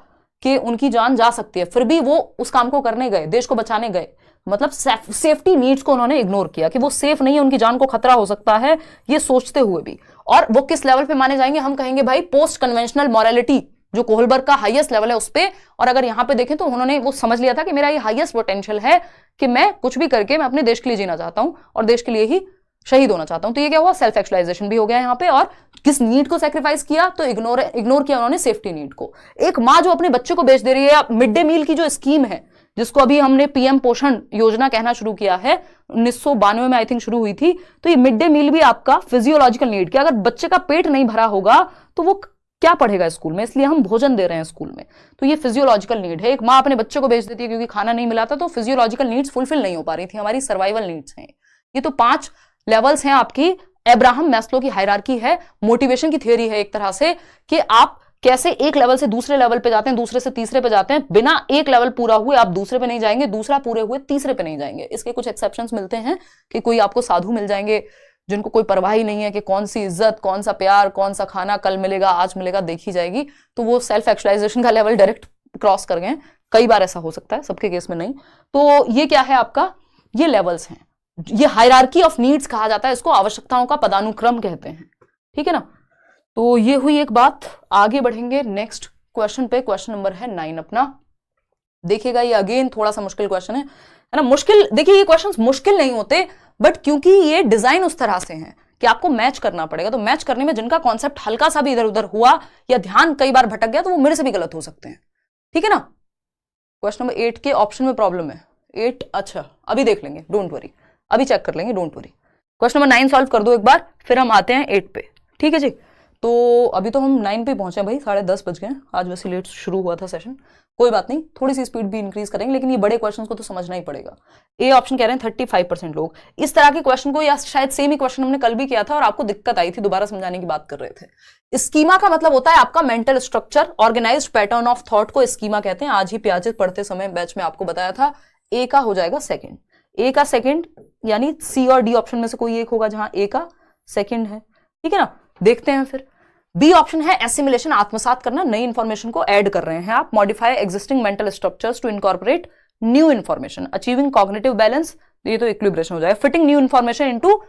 कि उनकी जान जा सकती है, फिर भी वो उस काम को करने गए, देश को बचाने गए। मतलब सेफ्टी नीड्स को उन्होंने इग्नोर किया कि वो सेफ नहीं है, उनकी जान को खतरा हो सकता है, ये सोचते हुए भी। और वो किस लेवल पे माने जाएंगे, हम कहेंगे भाई पोस्ट कन्वेंशनल मॉरलिटी, जो कोहलबर्ग का हाईएस्ट लेवल है उस पे। और अगर यहां पे देखें तो उन्होंने वो समझ लिया था कि मेरा ये हाईएस्ट पोटेंशियल है कि मैं कुछ भी करके मैं अपने देश के लिए जीना चाहता हूं और देश के लिए ही शहीद होना चाहता हूं। तो ये क्या हुआ, सेल्फ एक्चुअलाइजेशन भी हो गया यहाँ पे। और किस नीड को सैक्रिफाइस किया, तो इग्नोर किया उन्होंने सेफ्टी नीड को। एक माँ जो अपने बच्चे को बेच दे रही है, मिड डे मील की जो स्कीम है, जिसको अभी हमने पीएम पोषण योजना कहना शुरू किया है, 1992 में आई थिंक शुरू हुई थी। तो ये मिड डे मील भी आपका फिजियोलॉजिकल नीड, कि अगर बच्चे का पेट नहीं भरा होगा तो वो क्या पढ़ेगा स्कूल में, इसलिए हम भोजन दे रहे हैं स्कूल में। तो ये फिजियोलॉजिकल नीड है। एक माँ अपने बच्चे को बेच देती है क्योंकि खाना नहीं मिला था, तो फिजियोलॉजिकल नीड्स फुलफिल नहीं हो पा रही थी, हमारी सर्वाइवल नीड्स हैं। ये तो 5 लेवल्स हैं आपकी। अब्राहम मैस्लो की हायरार्की है, मोटिवेशन की थियोरी है एक तरह से, कि आप कैसे एक लेवल से दूसरे लेवल पे जाते हैं, दूसरे से तीसरे पे जाते हैं, बिना एक लेवल पूरा हुए आप दूसरे पे नहीं जाएंगे, दूसरा पूरे हुए तीसरे पे नहीं जाएंगे। इसके कुछ एक्सेप्शंस मिलते हैं कि कोई आपको साधु मिल जाएंगे जिनको कोई परवाह ही नहीं है कि कौन सी इज्जत, कौन सा प्यार, कौन सा खाना कल मिलेगा, आज मिलेगा, देखी जाएगी। तो वो सेल्फ एक्चुअलाइजेशन का लेवल डायरेक्ट क्रॉस कर गए। कई बार ऐसा हो सकता है, सबके केस में नहीं। तो ये क्या है आपका, ये लेवल्स हैं, ये हायरार्की ऑफ नीड्स कहा जाता है इसको, आवश्यकताओं का पदानुक्रम कहते हैं, ठीक है ना। तो ये हुई एक बात। आगे बढ़ेंगे नेक्स्ट क्वेश्चन पे। क्वेश्चन नंबर है 9 अपना, देखिएगा। ये अगेन थोड़ा सा मुश्किल क्वेश्चन है ना। मुश्किल, देखिए ये क्वेश्चंस मुश्किल नहीं होते, बट क्योंकि ये डिजाइन उस तरह से हैं कि आपको मैच करना पड़ेगा, तो मैच करने में जिनका कॉन्सेप्ट हल्का सा भी इधर उधर हुआ या ध्यान कई बार भटक गया, तो वो मेरे से भी गलत हो सकते हैं, ठीक है ना। क्वेश्चन नंबर 8 के ऑप्शन में प्रॉब्लम है। 8, अच्छा अभी देख लेंगे, डोंट वरी, अभी चेक कर लेंगे, don't worry. Question number 9 solve कर दो एक बार, फिर हम आते हैं 8 पे, ठीक है जी। तो अभी तो हम 9 पे पहुंचे भाई, 10:30 बज गए। आज वैसे लेट शुरू हुआ था सेशन, कोई बात नहीं, थोड़ी सी स्पीड भी इंक्रीज करेंगे, लेकिन ये बड़े क्वेश्चन को तो समझना ही पड़ेगा। ए ऑप्शन कह रहे हैं 35% लोग इस तरह के क्वेश्चन को, या शायद सेम ही क्वेश्चन हमने कल भी किया था और आपको दिक्कत आई थी, दोबारा समझाने की बात कर रहे थे। स्कीमा का मतलब होता है आपका mental structure, organised pattern of thought को स्कीमा कहते हैं। आज ही प्याजित पढ़ते समय बैच में आपको बताया था। ए का हो जाएगा सेकेंड, ए का सेकेंड, यानी सी और डी ऑप्शन में से कोई एक होगा जहां ए का सेकेंड है, ठीक है ना। देखते हैं फिर। बी ऑप्शन है एसिमिलेशन, आत्मसात करना, नई इंफॉर्मेशन को ऐड कर रहे हैं आप। Modify existing mental structures to incorporate new information, achieving cognitive balance, ये तो इक्विलिब्रेशन हो जाएगा। Fitting new information into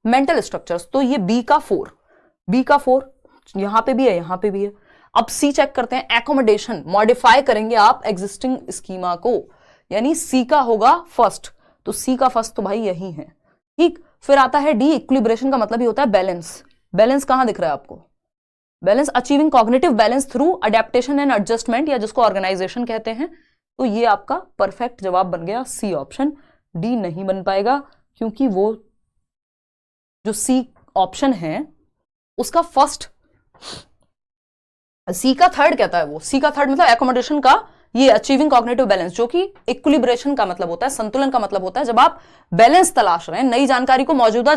mental structures, तो ये बी का 4, बी का 4 यहां पे भी है, यहां पे भी है। अब सी चेक करते हैं, एकोमोडेशन, मॉडिफाई करेंगे आप एग्जिस्टिंग स्कीमा को, यानी सी का होगा फर्स्ट, तो सी का फर्स्ट तो भाई यही है, ठीक। फिर आता है डी, इक्विलिब्रेशन का मतलब ही होता है बैलेंस। बैलेंस कहां दिख रहा है आपको, balance, achieving cognitive balance through adaptation and adjustment, या जिसको ऑर्गेनाइजेशन कहते हैं। तो ये आपका परफेक्ट जवाब बन गया सी ऑप्शन। डी नहीं बन पाएगा क्योंकि वो जो सी ऑप्शन है उसका फर्स्ट, सी का थर्ड कहता है, वो सी का थर्ड मतलब एकोमोडेशन का, ये अचीविंग कॉग्निटिव बैलेंस, जो कि इक्विलिब्रेशन का मतलब होता है, संतुलन का मतलब होता है। जब आप बैलेंस तलाश रहे हैं, नई जानकारी को मौजूदा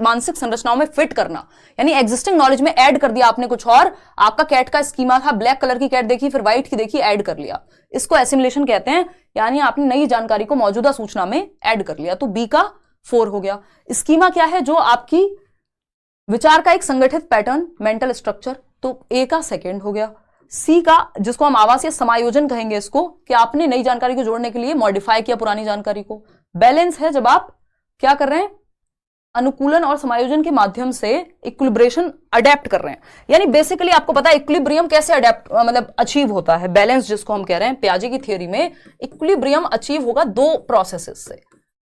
मानसिक संरचनाओं में फिट करना, यानी एग्जिस्टिंग नॉलेज में ऐड कर दिया आपने कुछ और। आपका कैट का स्कीमा था, ब्लैक कलर की कैट देखी, फिर व्हाइट की देखी, ऐड कर लिया, इसको एसिमिलेशन कहते हैं। यानी आपने नई जानकारी को मौजूदा सूचना में ऐड कर लिया, तो बी का 4 हो गया। स्कीमा क्या है, जो आपकी विचार का एक संगठित पैटर्न, मेंटल स्ट्रक्चर, तो ए का सेकेंड हो गया। सी का, जिसको हम आवासीय समायोजन कहेंगे इसको, कि आपने नई जानकारी को जोड़ने के लिए मॉडिफाई किया पुरानी जानकारी को। बैलेंस है जब आप क्या कर रहे हैं, अनुकूलन और समायोजन के माध्यम से इक्विलिब्रेशन अडेप्ट कर रहे हैं। यानी बेसिकली आपको पता है इक्विलिब्रियम कैसे अडेप्ट मतलब अचीव होता है, बैलेंस जिसको हम कह रहे हैं पियाजे की थियरी में, इक्विलिब्रियम अचीव होगा दो प्रोसेसेस से।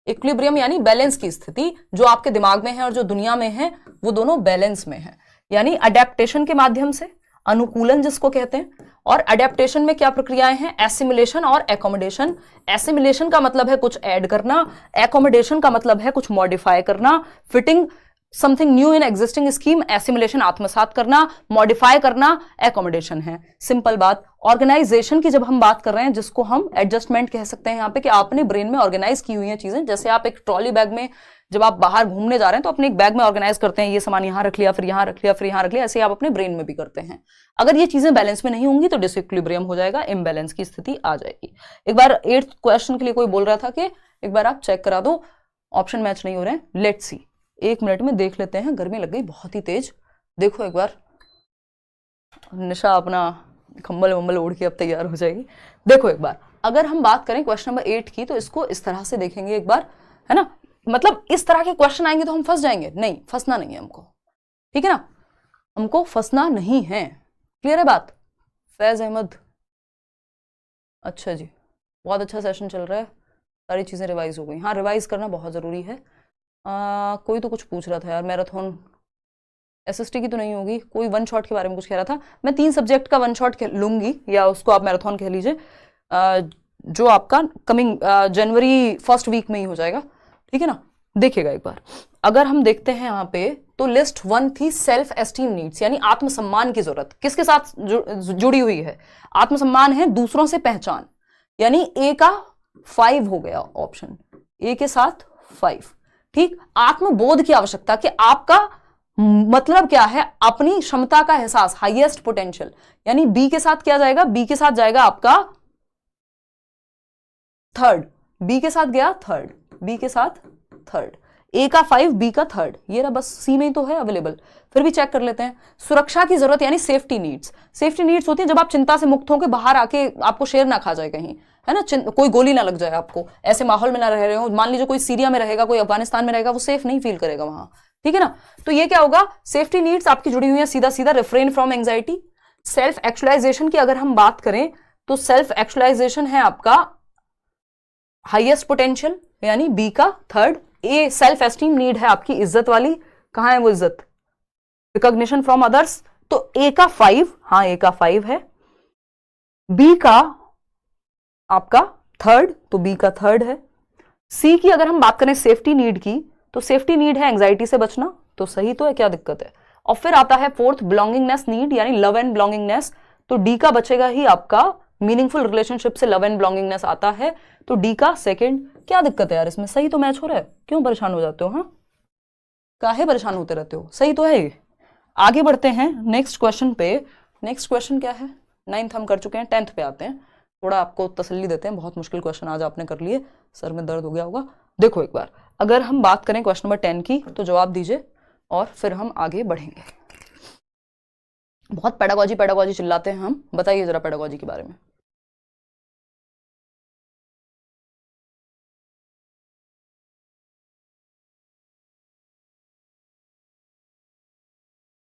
इक्विलिब्रियम यानी बैलेंस की स्थिति, जो आपके दिमाग में है और जो दुनिया में है वो दोनों बैलेंस में है। यानी अडेप्टेशन के माध्यम से, अनुकूलन जिसको कहते हैं, और अडेप्टेशन में क्या प्रक्रियाएं हैं, एसिमिलेशन और एकोमोडेशन। एसिमिलेशन का मतलब है कुछ ऐड करना, एकोमोडेशन का मतलब है कुछ मॉडिफाई करना। Fitting something new in existing scheme, assimilation आत्मसात करना, मॉडिफाई करना एकोमोडेशन है। सिंपल बात। ऑर्गेनाइजेशन की जब हम बात कर रहे हैं, जिसको हम एडजस्टमेंट कह सकते हैं यहाँ पे, कि आपने ब्रेन में ऑर्गेनाइज की हुई है चीजें। जैसे आप एक ट्रॉली बैग में जब आप बाहर घूमने जा रहे हैं तो अपने एक बैग में ऑर्गेनाइज करते हैं, ये सामान यहाँ रख लिया, फिर यहाँ रख लिया, फिर यहाँ रख लिया, ऐसे आप अपने ब्रेन में भी करते हैं। अगर ये चीजें बैलेंस में नहीं होंगी तो डिसइक्विलिब्रियम हो जाएगा, इम्बैलेंस की स्थिति आ जाएगी। एक बार 8th क्वेश्चन के लिए कोई बोल रहा था कि एक बार आप चेक करा दो, ऑप्शन मैच नहीं हो रहे हैं। लेट्स सी, 1 मिनट में देख लेते हैं। गर्मी लग गई बहुत ही तेज। देखो एक बार, निशा अपना कंबल वंबल ओढ़ के अब तैयार हो जाएगी। देखो एक बार, अगर हम बात करें क्वेश्चन नंबर 8 की, तो इसको इस तरह से देखेंगे एक बार, है ना। मतलब इस तरह के क्वेश्चन आएंगे तो हम फंस जाएंगे, नहीं फंसना नहीं है हमको, ठीक है ना, हमको फंसना नहीं है। क्लियर है बात। फैज अहमद, अच्छा जी, बहुत अच्छा सेशन चल रहा है, सारी चीजें रिवाइज हो गई। हाँ, रिवाइज करना बहुत जरूरी है। कोई तो कुछ पूछ रहा था यार, मैराथन एसएसटी की तो नहीं होगी, कोई वन शॉट के बारे में कुछ कह रहा था। मैं 3 सब्जेक्ट का वन शॉट लूंगी, या उसको आप मैराथन कह लीजिए, जो आपका कमिंग जनवरी 1st वीक में ही हो जाएगा, ठीक है ना। देखिएगा एक बार, अगर हम देखते हैं यहाँ पे, तो लिस्ट 1 थी सेल्फ एस्टीम नीड्स, यानी आत्मसम्मान की जरूरत। किसके साथ जुड़ी हुई है, आत्मसम्मान है, दूसरों से पहचान, यानी ए का 5 हो गया ऑप्शन, ए के साथ 5, ठीक। आत्मबोध की आवश्यकता, कि आपका मतलब क्या है, अपनी क्षमता का एहसास, हाईएस्ट पोटेंशियल, यानी बी के साथ क्या जाएगा, बी के साथ जाएगा आपका 3rd, बी के साथ गया 3rd, बी के साथ 3rd, ए का 5, बी का 3rd, ये रहा, बस सी में ही तो है अवेलेबल। फिर भी चेक कर लेते हैं। सुरक्षा की जरूरत, यानी सेफ्टी नीड्स। सेफ्टी नीड्स होती है जब आप चिंता से मुक्त होकर बाहर आके आपको शेर ना खा जाए कहीं, है ना, कोई गोली ना लग जाए आपको, ऐसे माहौल में ना रह रहे हो। मान लीजिए कोई सीरिया में रहेगा, कोई अफगानिस्तान में रहेगा, वो सेफ नहीं फील करेगा वहां, ठीक है ना। तो ये क्या होगा, सेफ्टी नीड्स आपकी जुड़ी हुई है सीधा सीधा। Refrain from anxiety. Self actualisation की अगर हम बात करें, तो सेल्फ एक्चुअलाइजेशन है आपका हाईएस्ट पोटेंशियल, यानी बी का 3rd। ए सेल्फ एस्टीम नीड है आपकी इज्जत वाली, कहां है वो इज्जत, रिकॉग्निशन फ्रॉम अदर्स, तो ए का 5, हाँ ए का 5 है। बी का आपका 3rd, तो बी का 3rd है। सी की अगर हम बात करें सेफ्टी नीड की, तो सेफ्टी नीड है एंजाइटी से बचना, तो सही तो है, क्या दिक्कत है। और फिर आता है 4th बिलोंगिंगनेस नीड, यानी लव एंड बिलोंगिंगनेस, तो डी का बचेगा ही आपका, मीनिंगफुल रिलेशनशिप से लव एंड बिलोंगिंगनेस आता है, तो डी का 2nd। क्या दिक्कत है यार इसमें, सही तो मैच हो रहा है, क्यों परेशान हो जाते हो, हाँ काहे परेशान होते रहते हो, सही तो है ये। आगे बढ़ते हैं नेक्स्ट क्वेश्चन पे। नेक्स्ट क्वेश्चन क्या है, 9th हम कर चुके हैं, 10th पे आते हैं। थोड़ा आपको तसल्ली देते हैं, बहुत मुश्किल क्वेश्चन आज आपने कर लिए, सर में दर्द हो गया होगा। देखो एक बार, अगर हम बात करें क्वेश्चन नंबर 10 की, तो जवाब दीजिए और फिर हम आगे बढ़ेंगे। बहुत पेडागॉजी पेडागॉजी चिल्लाते हैं हम, बताइए जरा पेडागॉजी के बारे में।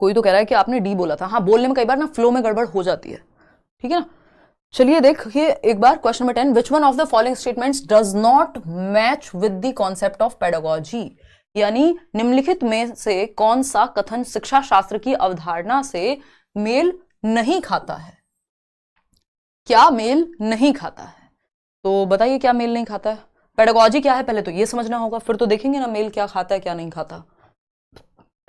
कोई तो कह रहा है कि आपने डी बोला था। हाँ, बोलने में कई बार ना फ्लो में गड़बड़ हो जाती है, ठीक है ना। चलिए देखिए एक बार question number 10, which one of the following statements does not match with the concept of pedagogy, यानी निम्नलिखित में से कौन सा कथन शिक्षा शास्त्र की अवधारणा से मेल नहीं खाता है। क्या मेल नहीं खाता है, तो बताइए क्या मेल नहीं खाता है। पेडागॉजी क्या है पहले तो ये समझना होगा, फिर तो देखेंगे ना मेल क्या खाता है क्या नहीं खाता,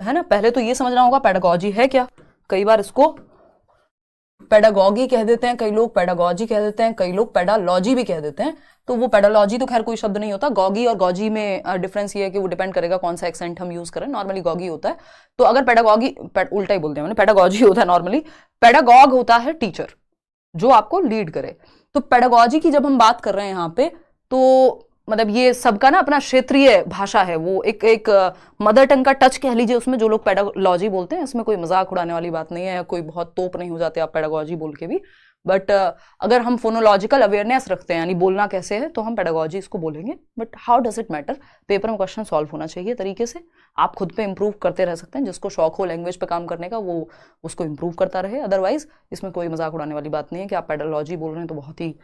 है ना। पहले तो ये समझना होगा पेडागॉजी है क्या। कई बार इसको पेडागॉगी कह देते हैं कई लोग, पेडागॉजी कह देते हैं कई लोग, पेडालॉजी भी कह देते हैं। तो वो पेडालॉजी तो खैर कोई शब्द नहीं होता, गॉगी और गॉजी में डिफरेंस ये है कि वो डिपेंड करेगा कौन सा एक्सेंट हम यूज करें। नॉर्मली गॉगी होता है, तो अगर पेडागॉगी, उल्टा ही बोलते हैं मैंने, पेडागॉजी होता है नॉर्मली, पेडागॉग होता है टीचर जो आपको लीड करे। तो पेडागॉजी की जब हम बात कर रहे हैं यहाँ पे, तो मतलब ये सबका ना अपना क्षेत्रीय भाषा है, वो एक मदर टंग का टच कह लीजिए उसमें, जो लोग पेडागॉजी बोलते हैं। इसमें कोई मजाक उड़ाने वाली बात नहीं है, कोई बहुत तोप नहीं हो जाते आप पेडागॉजी बोल के भी। बट अगर हम फोनोलॉजिकल अवेयरनेस रखते हैं यानी बोलना कैसे है तो हम पेडागोजी इसको बोलेंगे। But how does it matter, paper में क्वेश्चन सॉल्व होना चाहिए तरीके से, आप खुद पे इंप्रूव करते रह सकते हैं। जिसको शौक हो लैंग्वेज पे काम करने का वो उसको इंप्रूव करता रहे, अदरवाइज इसमें कोई मजाक उड़ाने वाली बात नहीं है कि आप पेडालॉजी बोल रहे हैं तो बहुत ही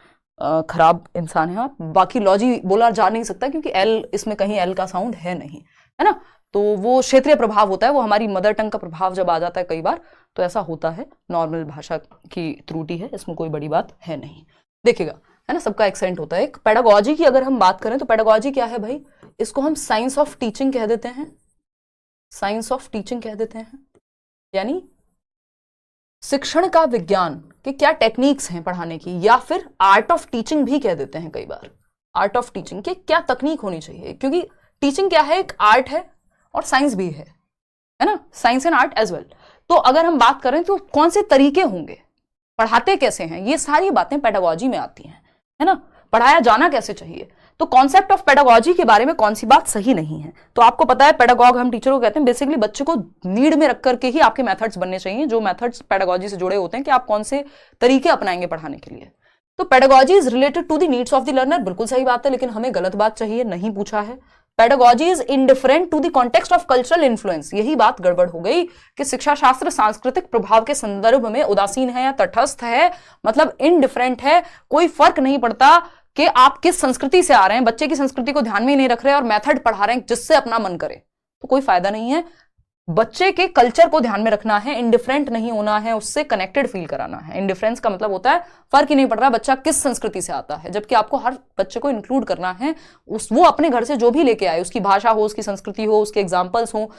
खराब इंसान है आप। बाकी लॉजी बोला जा नहीं सकता क्योंकि एल, इसमें कहीं एल का साउंड है नहीं, है ना। तो वो क्षेत्रीय प्रभाव होता है, वो हमारी मदर टंग का प्रभाव जब आ जाता है कई बार तो ऐसा होता है, नॉर्मल भाषा की त्रुटि है, इसमें कोई बड़ी बात है नहीं। देखिएगा, है ना, सबका एक्सेंट होता है। एक पेडागोजी की अगर हम बात करें तो पेडागोजी क्या है भाई, इसको हम साइंस ऑफ टीचिंग कह देते हैं, साइंस ऑफ टीचिंग कह देते हैं, यानी शिक्षण का विज्ञान कि क्या टेक्निक्स हैं पढ़ाने की, या फिर आर्ट ऑफ टीचिंग भी कह देते हैं कई बार, आर्ट ऑफ टीचिंग के क्या तकनीक होनी चाहिए, क्योंकि टीचिंग क्या है, एक आर्ट है और साइंस भी है ना, science and art as well. तो अगर हम बात करें तो कौन से तरीके होंगे, पढ़ाते कैसे हैं, ये सारी बातें पेडागोजी में आती हैं, है ना, पढ़ाया जाना कैसे चाहिए। तो कॉन्सेप्ट ऑफ पेडागोजी के बारे में कौन सी बात सही नहीं है, तो आपको पता है पेडागॉग हम टीचर को कहते हैं, बेसिकली बच्चे को नीड में रख करके ही आपके मेथड्स बनने चाहिए, जो मेथड्स पेडागोजी से जुड़े होते हैं कि आप कौन से तरीके अपनाएंगे पढ़ाने के लिए। तो pedagogy is related to the needs of the learner, बिल्कुल सही बात है, लेकिन हमें गलत बात चाहिए, नहीं पूछा है। Pedagogy is indifferent to the context of cultural influence, यही बात गड़बड़ हो गई कि शिक्षा शास्त्र सांस्कृतिक प्रभाव के संदर्भ में उदासीन है या तटस्थ है, मतलब इनडिफरेंट है, कोई फर्क नहीं पड़ता कि आप किस संस्कृति से आ रहे हैं, बच्चे की संस्कृति को ध्यान में ही नहीं रख रहे और मेथड पढ़ा रहे हैं जिससे अपना मन करे, तो कोई फायदा नहीं है। बच्चे के कल्चर को ध्यान में रखना है, इंडिफरेंट नहीं होना है, उससे कनेक्टेड फील कराना है। इंडिफरेंस का मतलब होता है फर्क ही नहीं पड़ रहा बच्चा किस संस्कृति से आता है, जबकि आपको हर बच्चे को इंक्लूड करना है, वो अपने घर से जो भी लेके आए, उसकी भाषा हो, उसकी संस्कृति हो, उसके एग्जाम्पल्स हो,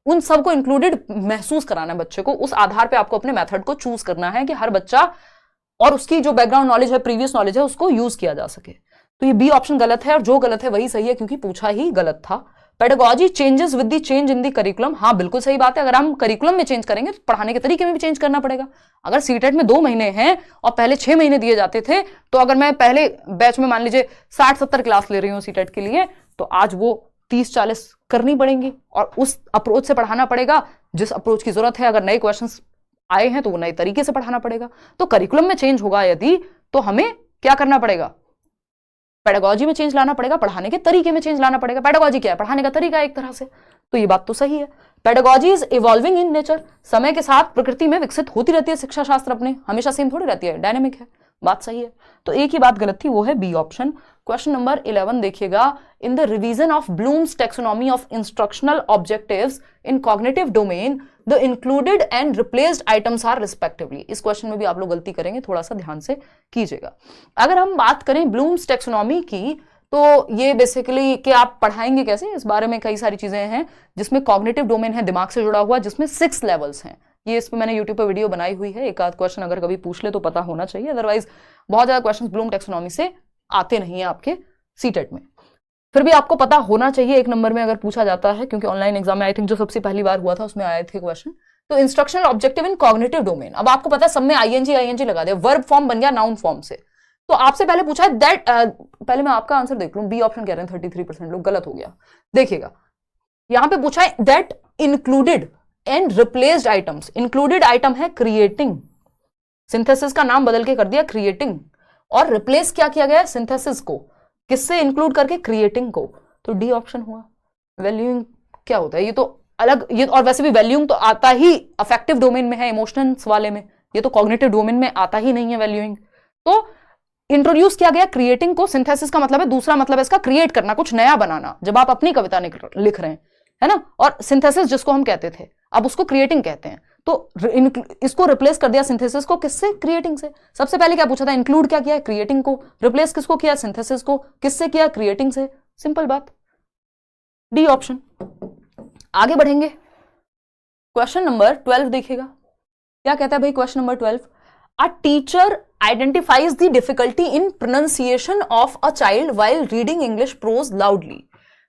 उन सबको इंक्लूडेड महसूस कराना है बच्चे को। उस आधार पर आपको अपने मेथड को चूज करना है कि हर बच्चा और उसकी जो बैकग्राउंड नॉलेज है, प्रीवियस नॉलेज है, उसको यूज किया जा सके। तो ये बी ऑप्शन गलत है, और जो गलत है वही सही है क्योंकि पूछा ही गलत था। Pedagogy changes with the change in the curriculum, हाँ बिल्कुल सही बात है, अगर हम करिकुलम में चेंज करेंगे तो पढ़ाने के तरीके में भी चेंज करना पड़ेगा। अगर सीटेट में 2 महीने हैं और पहले 6 महीने दिए जाते थे, तो अगर मैं पहले बैच में मान लीजिए 60-70 क्लास ले रही हूँ सीटेट के लिए, तो आज वो 30-40 करनी पड़ेंगी और उस अप्रोच से पढ़ाना पड़ेगा जिस अप्रोच की जरूरत है। अगर नए क्वेश्चन आए हैं तो वो नए तरीके से पढ़ाना पड़ेगा। तो करिकुलम में चेंज होगा यदि, तो हमें क्या करना पड़ेगा, पेडागोजी में चेंज लाना पड़ेगा, पढ़ाने के तरीके में चेंज लाना पड़ेगा। पेडागोजी क्या है, पढ़ाने का तरीका एक तरह से, तो ये बात तो सही है। Pedagogy is evolving in nature, समय के साथ प्रकृति में विकसित होती रहती है शिक्षा शास्त्र, अपने हमेशा सेम थोड़ी रहती है, डायनेमिक है, बात सही है। तो एक ही बात गलत थी, वो है बी ऑप्शन। क्वेश्चन नंबर 11 देखिएगा, in the revision of Bloom's taxonomy of instructional objectives in cognitive domain the included and replaced items are respectively. इस क्वेश्चन में भी आप लोग गलती करेंगे, थोड़ा सा ध्यान से कीजिएगा। अगर हम बात करें ब्लूम्स टेक्सोनॉमी की, तो ये बेसिकली कि आप पढ़ाएंगे कैसे, इस बारे में कई सारी चीजें हैं, जिसमें कॉग्निटिव डोमेन है, दिमाग से जुड़ा हुआ, जिसमें 6 लेवल्स हैं। ये इस पर मैंने यूट्यूब पर वीडियो बनाई हुई है, एक आध क्वेश्चन अगर कभी पूछ ले तो पता होना चाहिए, अदरवाइज बहुत ज्यादा क्वेश्चन ब्लूम टेक्सोनॉमी से आते नहीं है आपके सीटेट में। फिर भी आपको पता होना चाहिए, 1 नंबर में अगर पूछा जाता है, क्योंकि ऑनलाइन एग्जाम में आई थिंक जो सबसे पहली बार हुआ था उसमें आए थे क्वेश्चन। तो इंस्ट्रक्शनल ऑब्जेक्टिव इन कॉग्निटिव डोमेन, अब आपको पता है सब में आईएनजी लगा दिया, वर्ब फॉर्म बन गया नाउन फॉर्म से। तो आपसे पहले पूछा है दैट, पहले मैं आपका आंसर देख लूं, बी ऑप्शन कह रहे हैं 33% लोग, गलत हो गया। देखिएगा यहां पे पूछा है that included and replaced items. Included item है क्रिएटिंग, सिंथेसिस का नाम बदल के कर दिया क्रिएटिंग, और रिप्लेस क्या किया गया, सिंथेसिस को किससे इंक्लूड करके, क्रिएटिंग को, तो डी ऑप्शन हुआ। वैल्यूइंग क्या होता है, ये तो अलग, ये और वैसे भी वैल्यूइंग तो आता ही अफेक्टिव डोमेन में है, इमोशंस वाले में, ये तो कॉग्निटिव डोमेन में आता ही नहीं है वैल्यूइंग। तो इंट्रोड्यूस किया गया क्रिएटिंग को, सिंथेसिस का मतलब है, दूसरा मतलब है इसका क्रिएट करना, कुछ नया बनाना, जब आप अपनी कविता लिख रहे हैं, है ना, और सिंथेसिस जिसको हम कहते थे अब उसको क्रिएटिंग कहते हैं। तो इसको रिप्लेस कर दिया सिंथेसिस को, किससे, क्रिएटिंग से। सबसे पहले क्या पूछा था, इंक्लूड क्या किया, क्रिएटिंग को, रिप्लेस किसको किया, सिंथेसिस को, किससे किया, क्रिएटिंग से, सिंपल बात, डी ऑप्शन। आगे बढ़ेंगे, क्वेश्चन नंबर 12 देखिएगा, क्या कहता है भाई question number 12, a teacher identifies the difficulty in pronunciation of a child while reading English pros loudly,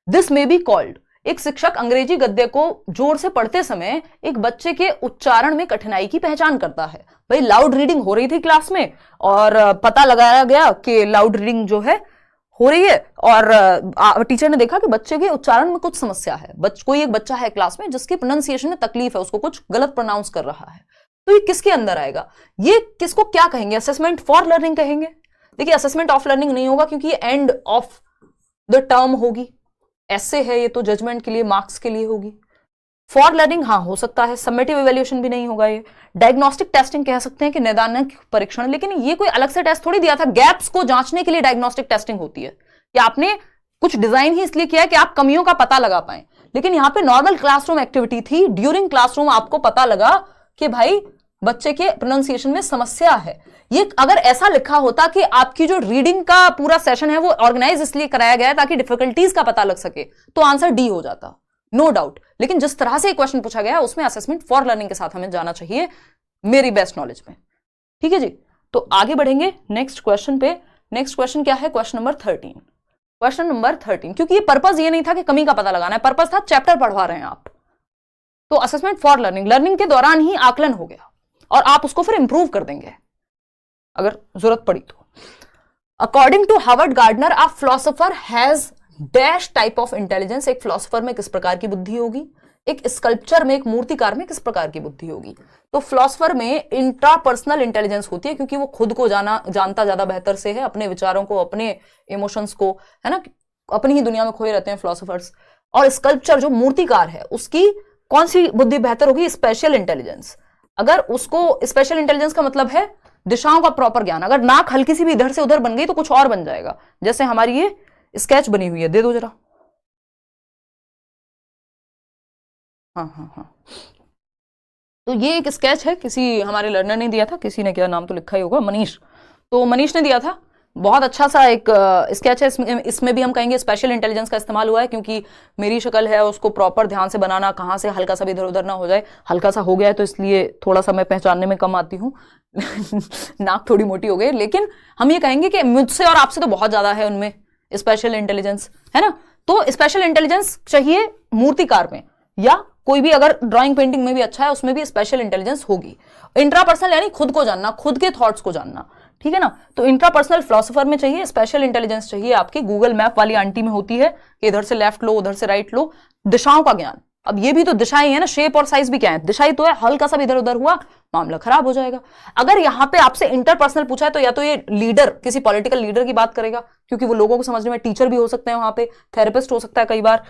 this may be called. एक शिक्षक अंग्रेजी गद्य को जोर से पढ़ते समय एक बच्चे के उच्चारण में कठिनाई की पहचान करता है। भाई लाउड रीडिंग हो रही थी क्लास में और पता लगाया गया कि लाउड रीडिंग जो है हो रही है, और टीचर ने देखा कि बच्चे के उच्चारण में कुछ समस्या है, कोई एक बच्चा है क्लास में जिसकी प्रोनाउंसिएशन में तकलीफ है, उसको कुछ गलत प्रोनाउंस कर रहा है। तो ये किसके अंदर आएगा? ये किसको क्या कहेंगे? असेसमेंट फॉर लर्निंग कहेंगे। देखिए असेसमेंट ऑफ लर्निंग नहीं होगा क्योंकि ये एंड ऑफ द टर्म होगी। ऐसे है ये तो जजमेंट के लिए, मार्क्स के लिए होगी। फॉर लर्निंग हाँ हो सकता है, सबमिटिव इवैल्यूएशन भी नहीं होगा ये। डायग्नोस्टिक टेस्टिंग कह सकते हैं कि नैदानिक परीक्षण, लेकिन ये कोई अलग से टेस्ट थोड़ी दिया था। गैप्स को जांचने के लिए डायग्नोस्टिक टेस्टिंग होती है कि आपने कुछ डिजाइन ही इसलिए किया है कि आप कमियों का पता लगा पाए, लेकिन यहां पे नॉर्मल क्लासरूम एक्टिविटी थी। ड्यूरिंग क्लासरूम आपको पता लगा कि भाई बच्चे के प्रोनाउंसिएशन में समस्या है। ये अगर ऐसा लिखा होता कि आपकी जो रीडिंग का पूरा सेशन है वो ऑर्गेनाइज इसलिए कराया गया है ताकि डिफिकल्टीज का पता लग सके, तो आंसर डी हो जाता, नो डाउट। लेकिन जिस तरह से क्वेश्चन पूछा गया उसमें असेसमेंट फॉर लर्निंग के साथ हमें जाना चाहिए मेरी बेस्ट नॉलेज में। ठीक है जी, तो आगे बढ़ेंगे नेक्स्ट क्वेश्चन पे। नेक्स्ट क्वेश्चन क्या है? Question number 13। क्वेश्चन नंबर 13, क्योंकि ये पर्पस ये नहीं था कि कमी का पता लगाना है, पर्पस था चैप्टर पढ़वा रहे हैं आप। तो असेसमेंट फॉर लर्निंग, लर्निंग के दौरान ही आकलन हो गया और आप उसको फिर इंप्रूव कर देंगे अगर जरूरत पड़ी तो। According to Harvard Gardner, a philosopher has dash type of intelligence. एक फिलोसोफर में किस प्रकार की बुद्धि होगी? एक स्कल्पचर में, एक मूर्तिकार में किस प्रकार की बुद्धि होगी? तो फिलोसोफर में इंट्रापर्सनल इंटेलिजेंस होती है क्योंकि वो खुद को जानता ज्यादा बेहतर से है, अपने विचारों को, अपने इमोशंस को, है ना, अपनी ही दुनिया में खोए रहते हैं फिलोसोफर्स। और स्कल्पचर जो मूर्तिकार है उसकी कौन सी बुद्धि बेहतर होगी? Special intelligence. अगर उसको, स्पेशल इंटेलिजेंस का मतलब है दिशाओं का प्रॉपर ज्ञान। अगर नाक हल्की सी भी इधर से उधर बन गई तो कुछ और बन जाएगा। जैसे हमारी ये स्केच बनी हुई है, दे दो जरा। हाँ, तो ये एक स्केच है, किसी हमारे लर्नर ने दिया था, किसी ने, क्या नाम तो लिखा ही होगा, मनीष। तो मनीष ने दिया था, बहुत अच्छा सा एक स्केच है। इसमें भी हम कहेंगे स्पेशल इंटेलिजेंस का इस्तेमाल हुआ है क्योंकि मेरी शक्ल है, उसको प्रॉपर ध्यान से बनाना, कहाँ से हल्का सा भी इधर उधर ना हो जाए। हल्का सा हो गया है तो इसलिए थोड़ा सा मैं पहचानने में कम आती हूँ नाक थोड़ी मोटी हो गई, लेकिन हम ये कहेंगे कि मुझसे और आपसे तो बहुत ज्यादा है उनमें स्पेशल इंटेलिजेंस, है ना। तो स्पेशल इंटेलिजेंस चाहिए मूर्तिकार में, या कोई भी अगर ड्राइंग पेंटिंग में भी अच्छा है उसमें भी स्पेशल इंटेलिजेंस होगी। इंट्रापर्सनल यानी खुद को जानना, खुद के थॉट्स को जानना, ठीक है ना। तो इंट्रापर्सनल फिलोसोफर में चाहिए, स्पेशल इंटेलिजेंस चाहिए आपकी गूगल मैप वाली आंटी में होती है कि इधर से लेफ्ट लो, उधर से राइट लो। दिशाओं का ज्ञान, अब ये भी तो दिशाएं है ना, शेप और साइज भी क्या है? दिशाई तो है, हल्का सा भी इधर उधर हुआ मामला खराब हो जाएगा। अगर यहाँ पे आपसे इंटरपर्सनल पूछा है तो या तो ये लीडर, किसी पॉलिटिकल लीडर की बात करेगा क्योंकि वो लोगों को समझने में, टीचर भी हो सकते हैं वहां पे, थेरेपिस्ट हो सकता है कई बार।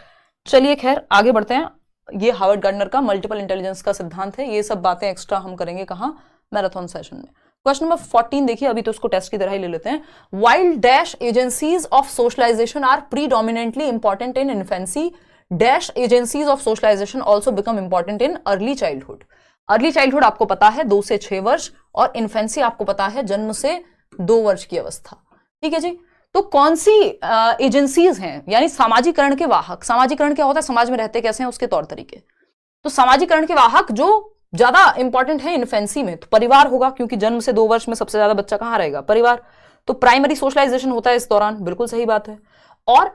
चलिए खैर आगे बढ़ते हैं। ये हार्वर्ड गार्डनर का मल्टीपल इंटेलिजेंस का सिद्धांत है। ये सब बातें एक्स्ट्रा हम करेंगे कहाँ? मैराथन सेशन में। क्वेश्चन नंबर 14 देखिए, अभी तो उसको टेस्ट की तरह ही ले लेते हैं। While dash agencies of socialisation are predominantly important in infancy, dash agencies of socialisation also become important in early childhood. Early childhood आपको पता है 2 से 6 वर्ष, और इन्फेंसी आपको पता है जन्म से 2 वर्ष की अवस्था, ठीक है जी। तो कौन सी एजेंसीज हैं, यानी सामाजिकरण के वाहक। सामाजिकरण क्या होता है? समाज में रहते कैसे हैं, उसके तौर तरीके। तो सामाजिकरण के वाहक जो ज्यादा इंपॉर्टेंट है इन्फेंसी में, तो परिवार होगा क्योंकि जन्म से 2 वर्ष में सबसे ज्यादा बच्चा कहां रहेगा? परिवार। तो प्राइमरी सोशलाइजेशन होता है इस दौरान, बिल्कुल सही बात है। और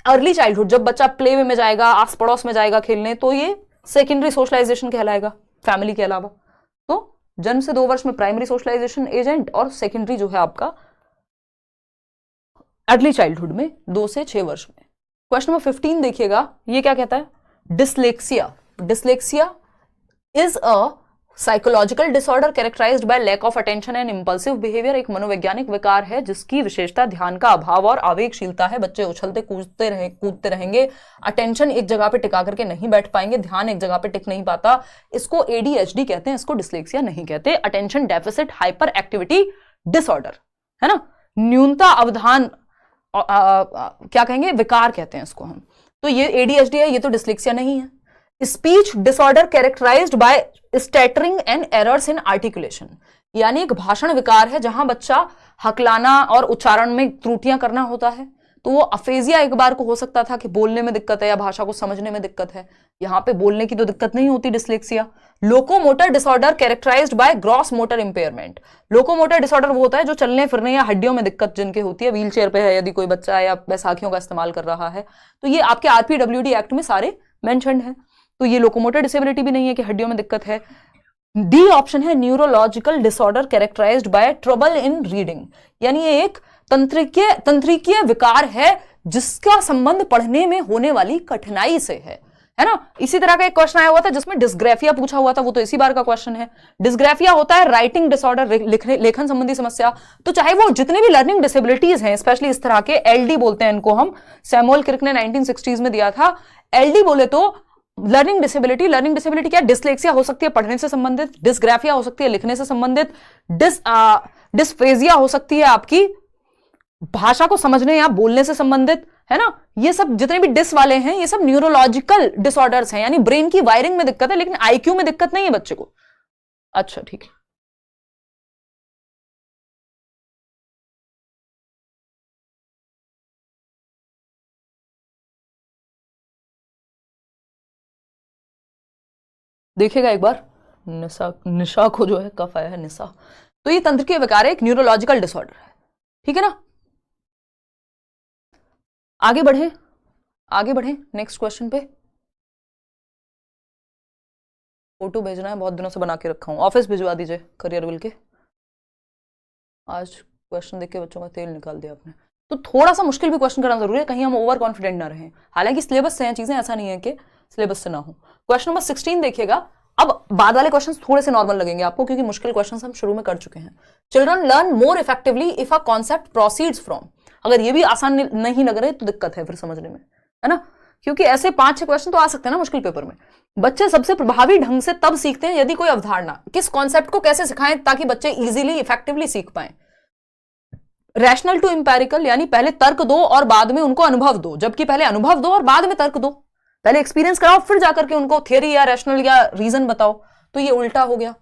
अर्ली चाइल्डहुड, जब बच्चा प्ले वे में जाएगा, आस पड़ोस में जाएगा खेलने, तो ये सेकेंडरी सोशलाइजेशन कहलाएगा, फैमिली के अलावा। तो जन्म से 2 वर्ष में प्राइमरी सोशलाइजेशन एजेंट, और सेकेंडरी जो है आपका अर्ली चाइल्डहुड में 2 से 6 वर्ष में। क्वेश्चन नंबर 15 देखिएगा, ये क्या कहता है? Dyslexia. Dyslexia is a psychological disorder characterised by lack of attention and impulsive behaviour. एक मनोवैज्ञानिक विकार है जिसकी विशेषता ध्यान का अभाव और आवेगशीलता है। बच्चे उछलते कूदते रहेंगे, अटेंशन एक जगह पे टिका करके नहीं बैठ पाएंगे, ध्यान एक जगह पे टिक नहीं पाता। इसको ADHD कहते हैं, इसको डिसलेक्सिया नहीं कहते। Attention deficit hyper activity disorder, है ना, न्यूनता अवधान क्या कहेंगे? विकार कहते हैं इसको हम। तो ये ADHD है, ये तो डिसलेक्सिया नहीं है। Speech disorder characterised by stuttering and errors in articulation, यानी एक भाषण विकार है जहां बच्चा हकलाना और उच्चारण में त्रुटियां करना होता है। तो वो अफेजिया एक बार को हो सकता था कि बोलने में दिक्कत है या भाषा को समझने में दिक्कत है। यहाँ पे बोलने की तो दिक्कत नहीं होती, dyslexia. Locomotor disorder characterised by gross motor impairment. Locomotor disorder वो होता है जो चलने फिरने या हड्डियों में दिक्कत जिनके होती है, व्हील चेयर पे है यदि कोई बच्चा है या बैसाखियों का इस्तेमाल कर रहा है, तो ये आपके RPWD एक्ट में सारे मेंशन्ड है। तो ये लोकोमोटर डिसेबिलिटी भी नहीं है कि हड्डियों में दिक्कत है। डी ऑप्शन है neurological disorder characterised by trouble in reading, यानी ये एक तंत्रिकीय विकार है जिसका संबंध पढ़ने में होने वाली कठिनाई से है है ना। इसी तरह का एक क्वेश्चन आया हुआ था जिसमें डिस्ग्राफिया पूछा हुआ था, वो तो इसी बार का क्वेश्चन है। डिस्ग्राफिया होता है राइटिंग डिसऑर्डर, लेखन संबंधी समस्या। तो चाहे वो जितने भी लर्निंग डिसेबिलिटीज हैं, स्पेशली इस तरह के एलडी बोलते हैं इनको हम, सैमुअल क्रिक ने 1960s में दिया था। एलडी बोले तो लर्निंग डिसेबिलिटी क्या, डिसलेक्सिया हो सकती है पढ़ने से संबंधित, डिस्ग्राफिया हो सकती है लिखने से संबंधित, डिस्फेजिया हो सकती है आपकी भाषा को समझने या बोलने से संबंधित, है ना। ये सब जितने भी डिस वाले हैं ये सब न्यूरोलॉजिकल डिसऑर्डर्स हैं, यानी ब्रेन की वायरिंग में दिक्कत है, लेकिन आईक्यू में दिक्कत नहीं है बच्चे को। अच्छा ठीक है, देखिएगा एक बार, निशा को जो है कफ आया है, निशा। तो ये तंत्रिकीय विकार है, एक न्यूरोलॉजिकल डिसऑर्डर है, ठीक है ना। आगे बढ़े नेक्स्ट क्वेश्चन पे। फोटो भेजना है, बहुत दिनों से बना के रखा हूं, ऑफिस भिजवा दीजिए करियर विल के। आज क्वेश्चन देख के बच्चों का तेल निकाल दिया आपने। तो थोड़ा सा मुश्किल भी क्वेश्चन करना जरूरी है, कहीं हम ओवर कॉन्फिडेंट ना रहें। हालांकि सिलेबस से हैं चीजें, ऐसा नहीं है कि सिलेबस से ना हो। क्वेश्चन नंबर 16 देखिएगा। अब बाद वाले क्वेश्चंस थोड़े से नॉर्मल लगेंगे आपको, क्योंकि मुश्किल क्वेश्चंस हम शुरू में कर चुके हैं। Children learn more effectively if a concept proceeds from. अगर ये भी आसान नहीं लग रहे तो दिक्कत है फिर समझने में, है ना। क्योंकि ऐसे 5-6 क्वेश्चन तो आ सकते हैं ना मुश्किल पेपर में। बच्चे सबसे प्रभावी ढंग से तब सीखते हैं यदि कोई अवधारणा, किस कॉन्सेप्ट को कैसे सिखाएं ताकि बच्चे इजीली इफेक्टिवली सीख पाएं। रैशनल टू इंपेरिकल, यानी पहले तर्क दो और बाद में उनको अनुभव दो, जबकि पहले अनुभव दो और बाद में तर्क दो। पहले एक्सपीरियंस कराओ फिर जाकर के उनको थियरी या रैशनल या रीजन बताओ, तो ये उल्टा हो गया।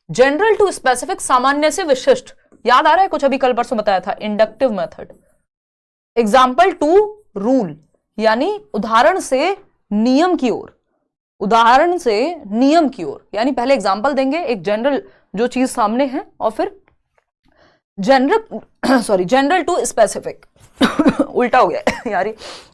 जनरल टू स्पेसिफिक, सामान्य से विशिष्ट, याद आ रहा है कुछ अभी कल परसों बताया था, inductive method. Example to rule, यानी उदाहरण से नियम की ओर, उदाहरण से नियम की ओर, यानी पहले एग्जाम्पल देंगे एक जनरल जो चीज सामने है, और फिर जनरल टू स्पेसिफिक उल्टा हो गया यार,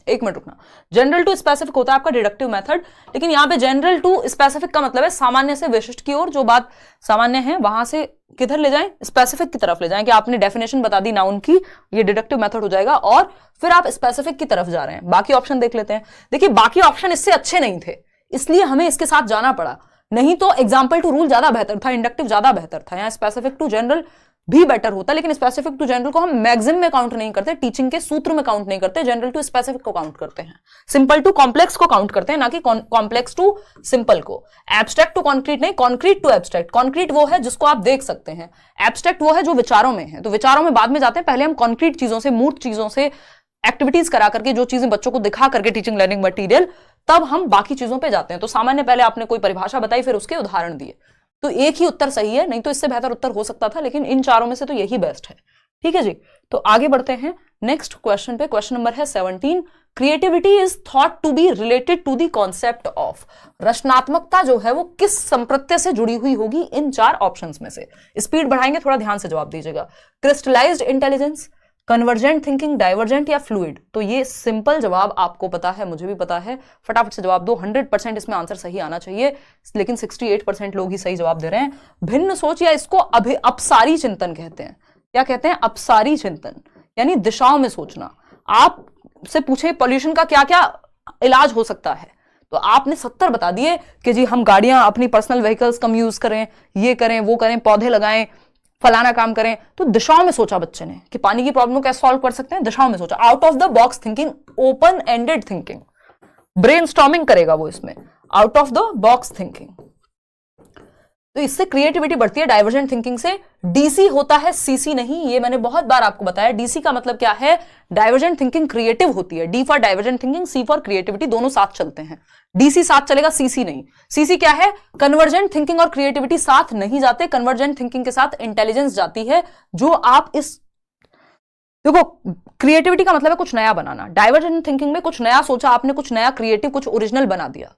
एक मिनट रुकना। जनरल टू स्पेसिफिक होता है आपका डिडक्टिव मेथड, लेकिन यहां पे जनरल टू स्पेसिफिक का मतलब है सामान्य से विशिष्ट की ओर, जो बात सामान्य है वहां से किधर ले जाएं, स्पेसिफिक की तरफ ले जाएं, कि आपने डेफिनेशन बता दी नाउन की, ये डिडक्टिव मेथड हो जाएगा, और फिर आप स्पेसिफिक की तरफ जा रहे हैं। बाकी ऑप्शन देख लेते हैं। देखिए बाकी ऑप्शन इससे अच्छे नहीं थे, इसलिए हमें इसके साथ जाना पड़ा, नहीं तो एग्जाम्पल टू रूल ज्यादा बेहतर था, इंडक्टिव ज्यादा बेहतर था। यहाँ स्पेसिफिक टू जनरल भी बेटर होता, लेकिन स्पेसिफिक टू जनरल को हम मैक्सिमम में काउंट नहीं करते, टीचिंग के सूत्र में काउंट नहीं करते, जनरल टू स्पेसिफिक को काउंट करते हैं, सिंपल टू कॉम्प्लेक्स को काउंट करते हैं, ना कि कॉम्प्लेक्स टू सिंपल को। एब्स्ट्रैक्ट टू कॉन्क्रीट नहीं, कॉन्क्रीट टू एब्स्ट्रैक्ट। कॉन्क्रीट वो है जिसको आप देख सकते हैं, एब्स्ट्रैक्ट वो है जो विचारों में है। तो विचारों में बाद में जाते हैं, पहले हम कॉन्क्रीट चीजों से, मूर्त चीजों से एक्टिविटीज करा करके, जो चीजें बच्चों को दिखा करके टीचिंग लर्निंग मटेरियल, तब हम बाकी चीजों पे जाते हैं। तो सामान्य पहले आपने कोई परिभाषा बताई, फिर उसके उदाहरण दिए, तो एक ही उत्तर सही है, नहीं तो इससे बेहतर उत्तर हो सकता था, लेकिन इन चारों में से तो यही बेस्ट है। ठीक है जी, तो आगे बढ़ते हैं नेक्स्ट क्वेश्चन पे। क्वेश्चन नंबर है 17। Creativity is thought to be related to the concept of. रचनात्मकता जो है वो किस संप्रत्यय से जुड़ी हुई होगी इन 4 ऑप्शंस में से। स्पीड बढ़ाएंगे, थोड़ा ध्यान से जवाब दीजिएगा। Crystallised intelligence, convergent thinking, divergent या फ्लूइड। तो ये सिंपल जवाब आपको पता है, मुझे भी पता है, फटाफट से जवाब दो। 100% इसमें आंसर सही आना चाहिए, लेकिन 68% लोग ही सही जवाब दे रहे हैं। भिन्न सोच, या इसको अपसारी चिंतन कहते हैं। क्या कहते हैं? अपसारी चिंतन, यानी दिशाओं में सोचना। आप से पूछे पॉल्यूशन का क्या क्या इलाज हो सकता है, तो आपने 70 बता दिए कि जी हम गाड़ियां, अपनी पर्सनल व्हीकल्स कम यूज करें, ये करें, वो करें, पौधे लगाएं, फलाना काम करें। तो दिशाओं में सोचा बच्चे ने कि पानी की प्रॉब्लम को कैसे सॉल्व कर सकते हैं, दिशाओं में सोचा। Out of the box thinking, open ended thinking, brainstorming करेगा वो इसमें, out of the box thinking. तो इससे क्रिएटिविटी बढ़ती है, डाइवर्जेंट थिंकिंग से। डीसी होता है, सीसी नहीं, ये मैंने बहुत बार आपको बताया। डीसी का मतलब क्या है? डाइवर्जेंट थिंकिंग क्रिएटिव होती है। D for divergent thinking, C for creativity, दोनों साथ चलते हैं। डीसी साथ चलेगा, सीसी नहीं। सीसी क्या है? कन्वर्जेंट थिंकिंग और क्रिएटिविटी साथ नहीं जाते, कन्वर्जेंट थिंकिंग के साथ इंटेलिजेंस जाती है। जो आप इस देखो, क्रिएटिविटी का मतलब है कुछ नया बनाना, डाइवर्जेंट थिंकिंग में कुछ नया सोचा आपने, कुछ नया क्रिएटिव, कुछ ओरिजिनल बना दिया।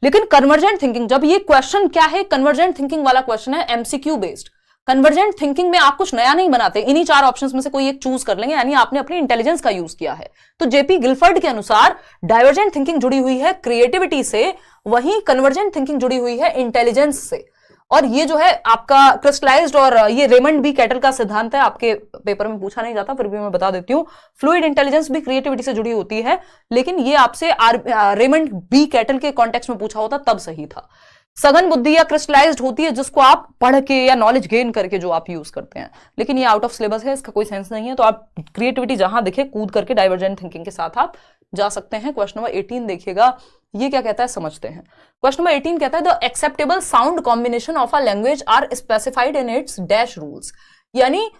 लेकिन कन्वर्जेंट थिंकिंग, जब ये क्वेश्चन क्या है, कन्वर्जेंट थिंकिंग वाला क्वेश्चन है, एमसीक्यू बेस्ड। कन्वर्जेंट थिंकिंग में आप कुछ नया नहीं बनाते, इन्हीं 4 ऑप्शंस में से कोई एक चूज कर लेंगे, यानी आपने अपनी इंटेलिजेंस का यूज किया है। तो जेपी गिलफर्ड के अनुसार डाइवर्जेंट थिंकिंग जुड़ी हुई है क्रिएटिविटी से, वहीं कन्वर्जेंट थिंकिंग जुड़ी हुई है इंटेलिजेंस से। और ये जो है आपका क्रिस्टलाइज्ड, और ये रेमंड बी कैटल का सिद्धांत है, आपके पेपर में पूछा नहीं जाता, फिर भी मैं बता देती हूँ। फ्लूइड इंटेलिजेंस भी क्रिएटिविटी से जुड़ी होती है, लेकिन ये आपसे रेमंड बी कैटल के कॉन्टेक्स्ट में पूछा होता तब सही था। सघन बुद्धि या क्रिस्टलाइज्ड होती है जिसको आप पढ़ के या नॉलेज गेन करके जो आप यूज करते हैं, लेकिन ये आउट ऑफ सिलेबस है, इसका कोई सेंस नहीं है। तो आप क्रिएटिविटी जहां दिखे कूद करके डाइवर्जेंट थिंकिंग के साथ आप जा सकते हैं। क्वेश्चन नंबर 18 देखिएगा, ये क्या कहता है समझते हैं। क्वेश्चन नंबर 18 कहता है the acceptable sound combination of a language are specified in its dash rules, यानी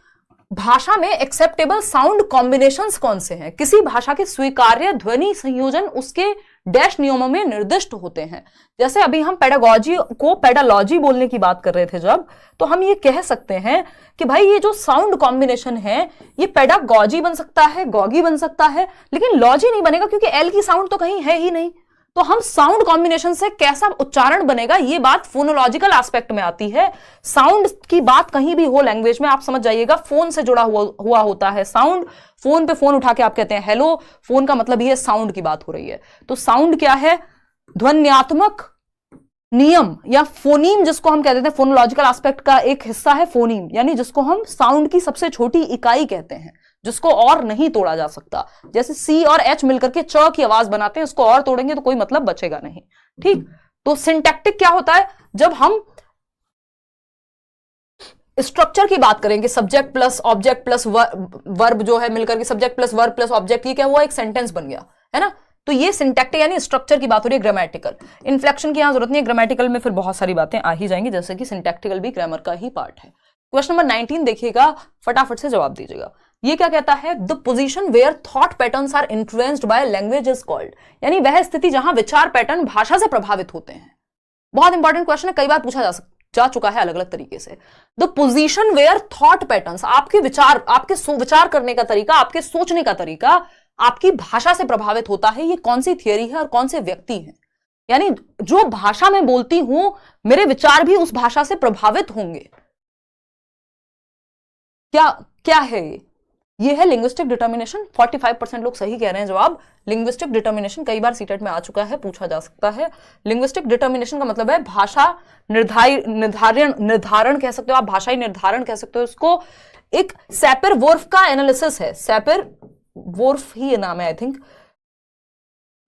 भाषा में एक्सेप्टेबल साउंड कॉम्बिनेशंस कौन से हैं, किसी भाषा के स्वीकार्य ध्वनि संयोजन उसके डैश नियमों में निर्दिष्ट होते हैं। जैसे अभी हम पेडागॉजी को पेडालॉजी बोलने की बात कर रहे थे जब, तो हम ये कह सकते हैं कि भाई ये जो साउंड कॉम्बिनेशन है ये पेडागॉजी बन सकता है, गॉगी बन सकता है, लेकिन लॉजी नहीं बनेगा क्योंकि एल की साउंड तो कहीं है ही नहीं। तो हम साउंड कॉम्बिनेशन से कैसा उच्चारण बनेगा, ये बात फोनोलॉजिकल एस्पेक्ट में आती है। साउंड की बात कहीं भी हो लैंग्वेज में, आप समझ जाइएगा फोन से जुड़ा हुआ होता है साउंड। फोन पे फोन उठा के आप कहते हैं हेलो, फोन का मतलब ये साउंड की बात हो रही है। तो साउंड क्या है, ध्वन्यात्मक नियम या फोनीम जिसको हम कहते हैं, फोनोलॉजिकल एस्पेक्ट का एक हिस्सा है फोनीम, यानी जिसको हम साउंड की सबसे छोटी इकाई कहते हैं, जिसको और नहीं तोड़ा जा सकता। जैसे सी और एच मिलकर के च की आवाज बनाते हैं, उसको और तोड़ेंगे तो कोई मतलब बचेगा नहीं, ठीक। तो सिंटैक्टिक क्या होता है, जब हम स्ट्रक्चर की बात करेंगे, subject plus object plus verb जो है मिलकर के, subject plus verb plus object, ये क्या हुआ, एक सेंटेंस बन गया, है ना। तो ये सिंटैक्टिक यानी स्ट्रक्चर की बात हो रही है। ग्रामेटिकल, इन्फ्लेक्शन की यहां जरूरत नहीं है, ग्रामेटिकल में फिर बहुत सारी बातें आ ही जाएंगी, जैसे कि सिंटैक्टिकल भी ग्रामर का ही पार्ट है। क्वेश्चन नंबर 19 देखिएगा, फटाफट से जवाब दीजिएगा। ये क्या कहता है, the position where thought patterns are influenced by language is called, यानी वह स्थिति जहां विचार पैटर्न भाषा से प्रभावित होते हैं। बहुत इंपॉर्टेंट क्वेश्चन है, कई बार पूछा जा चुका है अलग अलग तरीके से। The position where thought patterns, आपके विचार, आपके विचार करने का तरीका, आपके सोचने का तरीका आपकी भाषा से प्रभावित होता है। ये कौन सी थियरी है और कौन से व्यक्ति हैं, यानी जो भाषा में बोलती हूं मेरे विचार भी उस भाषा से प्रभावित होंगे। क्या है ये है लिंग्विस्टिक डिटर्मिनेशन। 45% लोग सही कह रहे हैं जवाब। लिंग्विस्टिक डिटर्मिनेशन कई बार सीटेट में आ चुका है, पूछा जा सकता है। लिंग्विस्टिक डिटर्मिनेशन का मतलब है भाषा निर्धारण कह सकते हो आप, भाषाई निर्धारण कह सकते हो इसको। एक सैपर-वोर्फ का एनालिसिस है, सैपर-वोर्फ ही नाम है आई थिंक,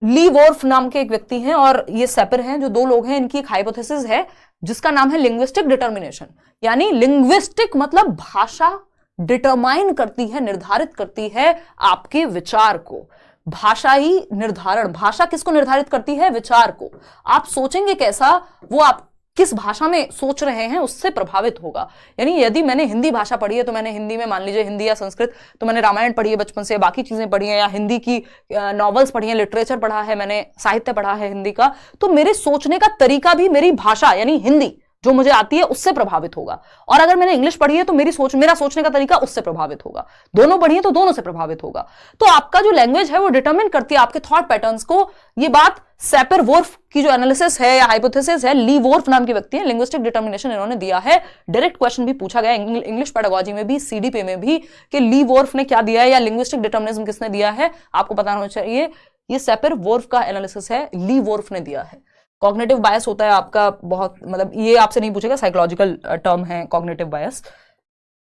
ली वोर्फ नाम के एक व्यक्ति हैं और ये सैपर हैं, जो दो लोग हैं, इनकी एक हाइपोथेसिस है जिसका नाम है लिंग्विस्टिक डिटर्मिनेशन। यानी लिंग्विस्टिक मतलब भाषा डिटरमाइन करती है, निर्धारित करती है आपके विचार को। भाषा ही निर्धारण, भाषा किसको निर्धारित करती है, विचार को। आप सोचेंगे कैसा, वो आप किस भाषा में सोच रहे हैं उससे प्रभावित होगा। यानी यदि मैंने हिंदी भाषा पढ़ी है तो मैंने हिंदी में, मान लीजिए हिंदी या संस्कृत, तो मैंने रामायण पढ़ी है बचपन से, बाकी चीजें पढ़ी हैं, या हिंदी की नॉवेल्स पढ़ी हैं, लिटरेचर पढ़ा है मैंने, साहित्य पढ़ा है हिंदी का, तो मेरे सोचने का तरीका भी मेरी भाषा यानी हिंदी जो मुझे आती है उससे प्रभावित होगा। और अगर मैंने इंग्लिश पढ़ी है तो मेरा सोचने का तरीका उससे प्रभावित होगा। दोनों पढ़ी है तो दोनों से प्रभावित होगा। तो आपका जो लैंग्वेज है वो डिटरमिन करती है आपके थॉट पैटर्न्स को। ये बात सैपर-वोर्फ की जो एनालिसिस है या हाइपोथेसिस है, ली वोर्फ नाम की व्यक्ति है, लिंग्विस्टिक डिटर्मिनेशन इन्होंने दिया है। डायरेक्ट क्वेश्चन भी पूछा गया इंग्लिश पेडागॉजी में भी, सीडीपी में भी, कि ली वोर्फ ने क्या दिया है या लिंग्विस्टिक डिटर्मिनिज्म किसने दिया है, आपको पता होना चाहिए। ये सैपर-वोर्फ का एनालिसिस है, ली वोर्फ ने दिया है। कॉग्निटिव बायस होता है आपका, बहुत मतलब ये आपसे नहीं पूछेगा, साइकोलॉजिकल टर्म है कॉग्निटिव बायस।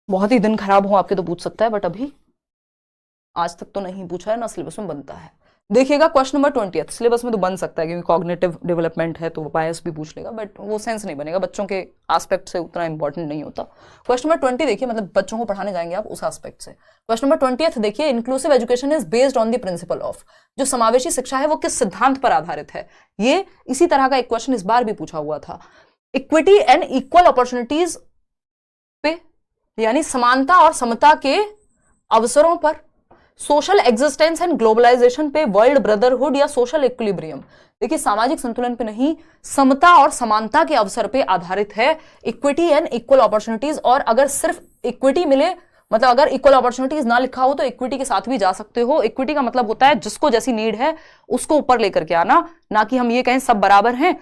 बहुत ही दिन खराब हो आपके तो पूछ सकता है, बट अभी आज तक तो नहीं पूछा है, ना सिलेबस में बनता है। देखिएगा क्वेश्चन नंबर 20, सिलेबस में तो बन सकता है क्योंकि कॉग्निटिव डेवलपमेंट है तो बायस भी पूछ लेगा, बट वो सेंस नहीं बनेगा, बच्चों के एस्पेक्ट से उतना इंपॉर्टेंट नहीं होता। क्वेश्चन नंबर 20 देखिए, मतलब बच्चों को पढ़ाने जाएंगे आप उस एस्पेक्ट से। क्वेश्चन नंबर 20 देखिए, inclusive education is based on the principle of, जो समावेशी शिक्षा है वो किस सिद्धांत पर आधारित है। ये इसी तरह का एक क्वेश्चन इस बार भी पूछा हुआ था। इक्विटी एंड इक्वल अपॉर्चुनिटीज पे, यानी समानता और समता के अवसरों पर, सोशल एग्जिस्टेंस एंड ग्लोबलाइजेशन पे, वर्ल्ड ब्रदरहुड या सोशल इक्विलिब्रियम। देखिए सामाजिक संतुलन पे नहीं, समता और समानता के अवसर पे आधारित है इक्विटी एंड इक्वल अपॉर्चुनिटीज। और अगर सिर्फ इक्विटी मिले, मतलब अगर इक्वल अपॉर्चुनिटीज ना लिखा हो तो इक्विटी के साथ भी जा सकते हो। इक्विटी का मतलब होता है जिसको जैसी नीड है उसको ऊपर लेकर के आना, ना कि हम ये कहें सब बराबर हैं,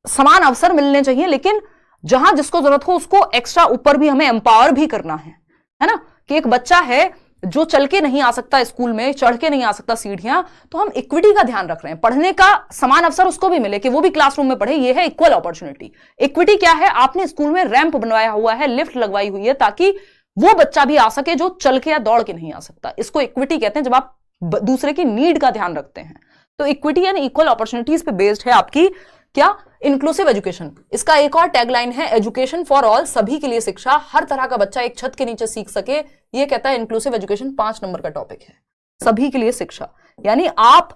समान अवसर मिलने चाहिए, लेकिन जहां जिसको जरूरत हो उसको एक्स्ट्रा ऊपर भी हमें एम्पावर भी करना है ना। कि एक बच्चा है जो चल के नहीं आ सकता स्कूल में, चढ़ के नहीं आ सकता सीढ़ियां, तो हम इक्विटी का ध्यान रख रहे हैं, पढ़ने का समान अवसर उसको भी मिले कि वो भी क्लासरूम में पढ़े। ये है इक्वल अपॉर्चुनिटी। इक्विटी क्या है? आपने स्कूल में रैंप बनवाया हुआ है, लिफ्ट लगवाई हुई है, ताकि वो बच्चा भी आ सके जो चल के या दौड़ के नहीं आ सकता। इसको इक्विटी कहते हैं, जब आप दूसरे की नीड का ध्यान रखते हैं। तो इक्विटी एंड इक्वल अपॉर्चुनिटीज पे बेस्ड है आपकी क्या? Inclusive education. इसका एक और टैगलाइन है, एजुकेशन फॉर ऑल, सभी के लिए शिक्षा, हर तरह का बच्चा एक छत के नीचे सीख सके। ये कहता है इंक्लूसिव एजुकेशन 5 नंबर का टॉपिक है, सभी के लिए शिक्षा। यानी आप